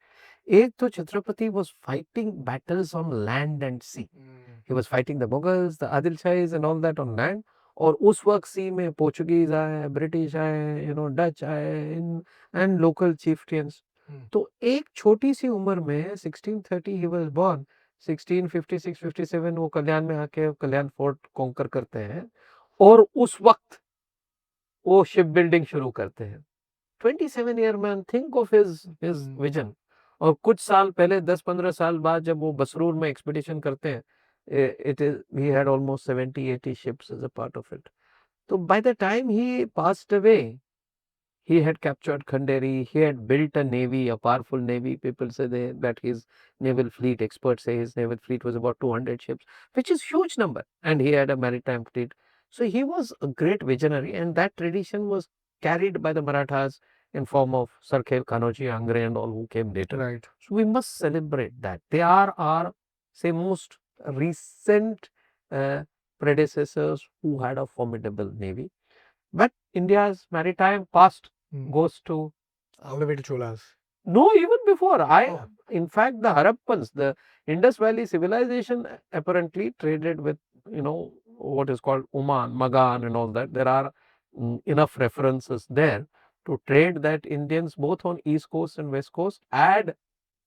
एक तो Chhatrapati was fighting battles on land and sea. He was fighting the Mughals, the Adil Shahis and all that on land. और उस वक्त सी में Portuguese आए, British आए, Dutch आए and local chieftains. तो एक छोटी सी उम्र में 1630 he was born. 1656-57 वो कल्याण में आके कल्याण फोर्ट कॉन्कर करते हैं और उस वक्त वो शिप बिल्डिंग शुरू करते हैं. 27 year man, think of his vision. और कुछ साल पहले 10-15 साल बाद जब वो बसरूर में एक्सपीडिशन करते हैं, it is he had almost 70-80 ships as a part of it. So by the time he passed away, he had captured Khanderi, he had built a navy, a powerful navy. People say that his naval fleet, experts say his naval fleet was about 200 ships, which is huge number. And he had a maritime fleet. So he was a great visionary, and that tradition was carried by the Marathas in form of Sarkher, Kanoji, Angre and all who came later. Right. So we must celebrate that. They are our, say, most recent predecessors who had a formidable navy. But India's maritime past goes to all the way to Cholas. No, even before. In fact, the Harappans, the Indus Valley civilization apparently traded with, what is called Oman, Magan and all that. There are enough references there to trade that Indians both on East Coast and West Coast had.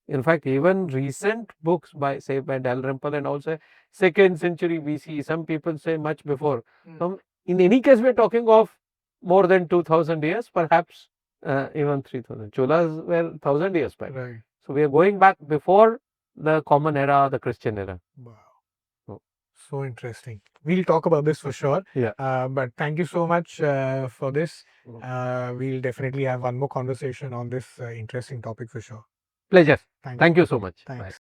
In fact, even recent books by Dalrymple and also 2nd century BC, some people say much before. In any case, we're talking of more than 2000 years, perhaps even 3000. Cholas were 1000 years back. Right. So we are going back before the common era, the Christian era. Wow. So interesting. We'll talk about this for sure. Yeah. But thank you so much for this. We'll definitely have one more conversation on this interesting topic for sure. Pleasure. Thank Thank you so much. Thanks. Bye.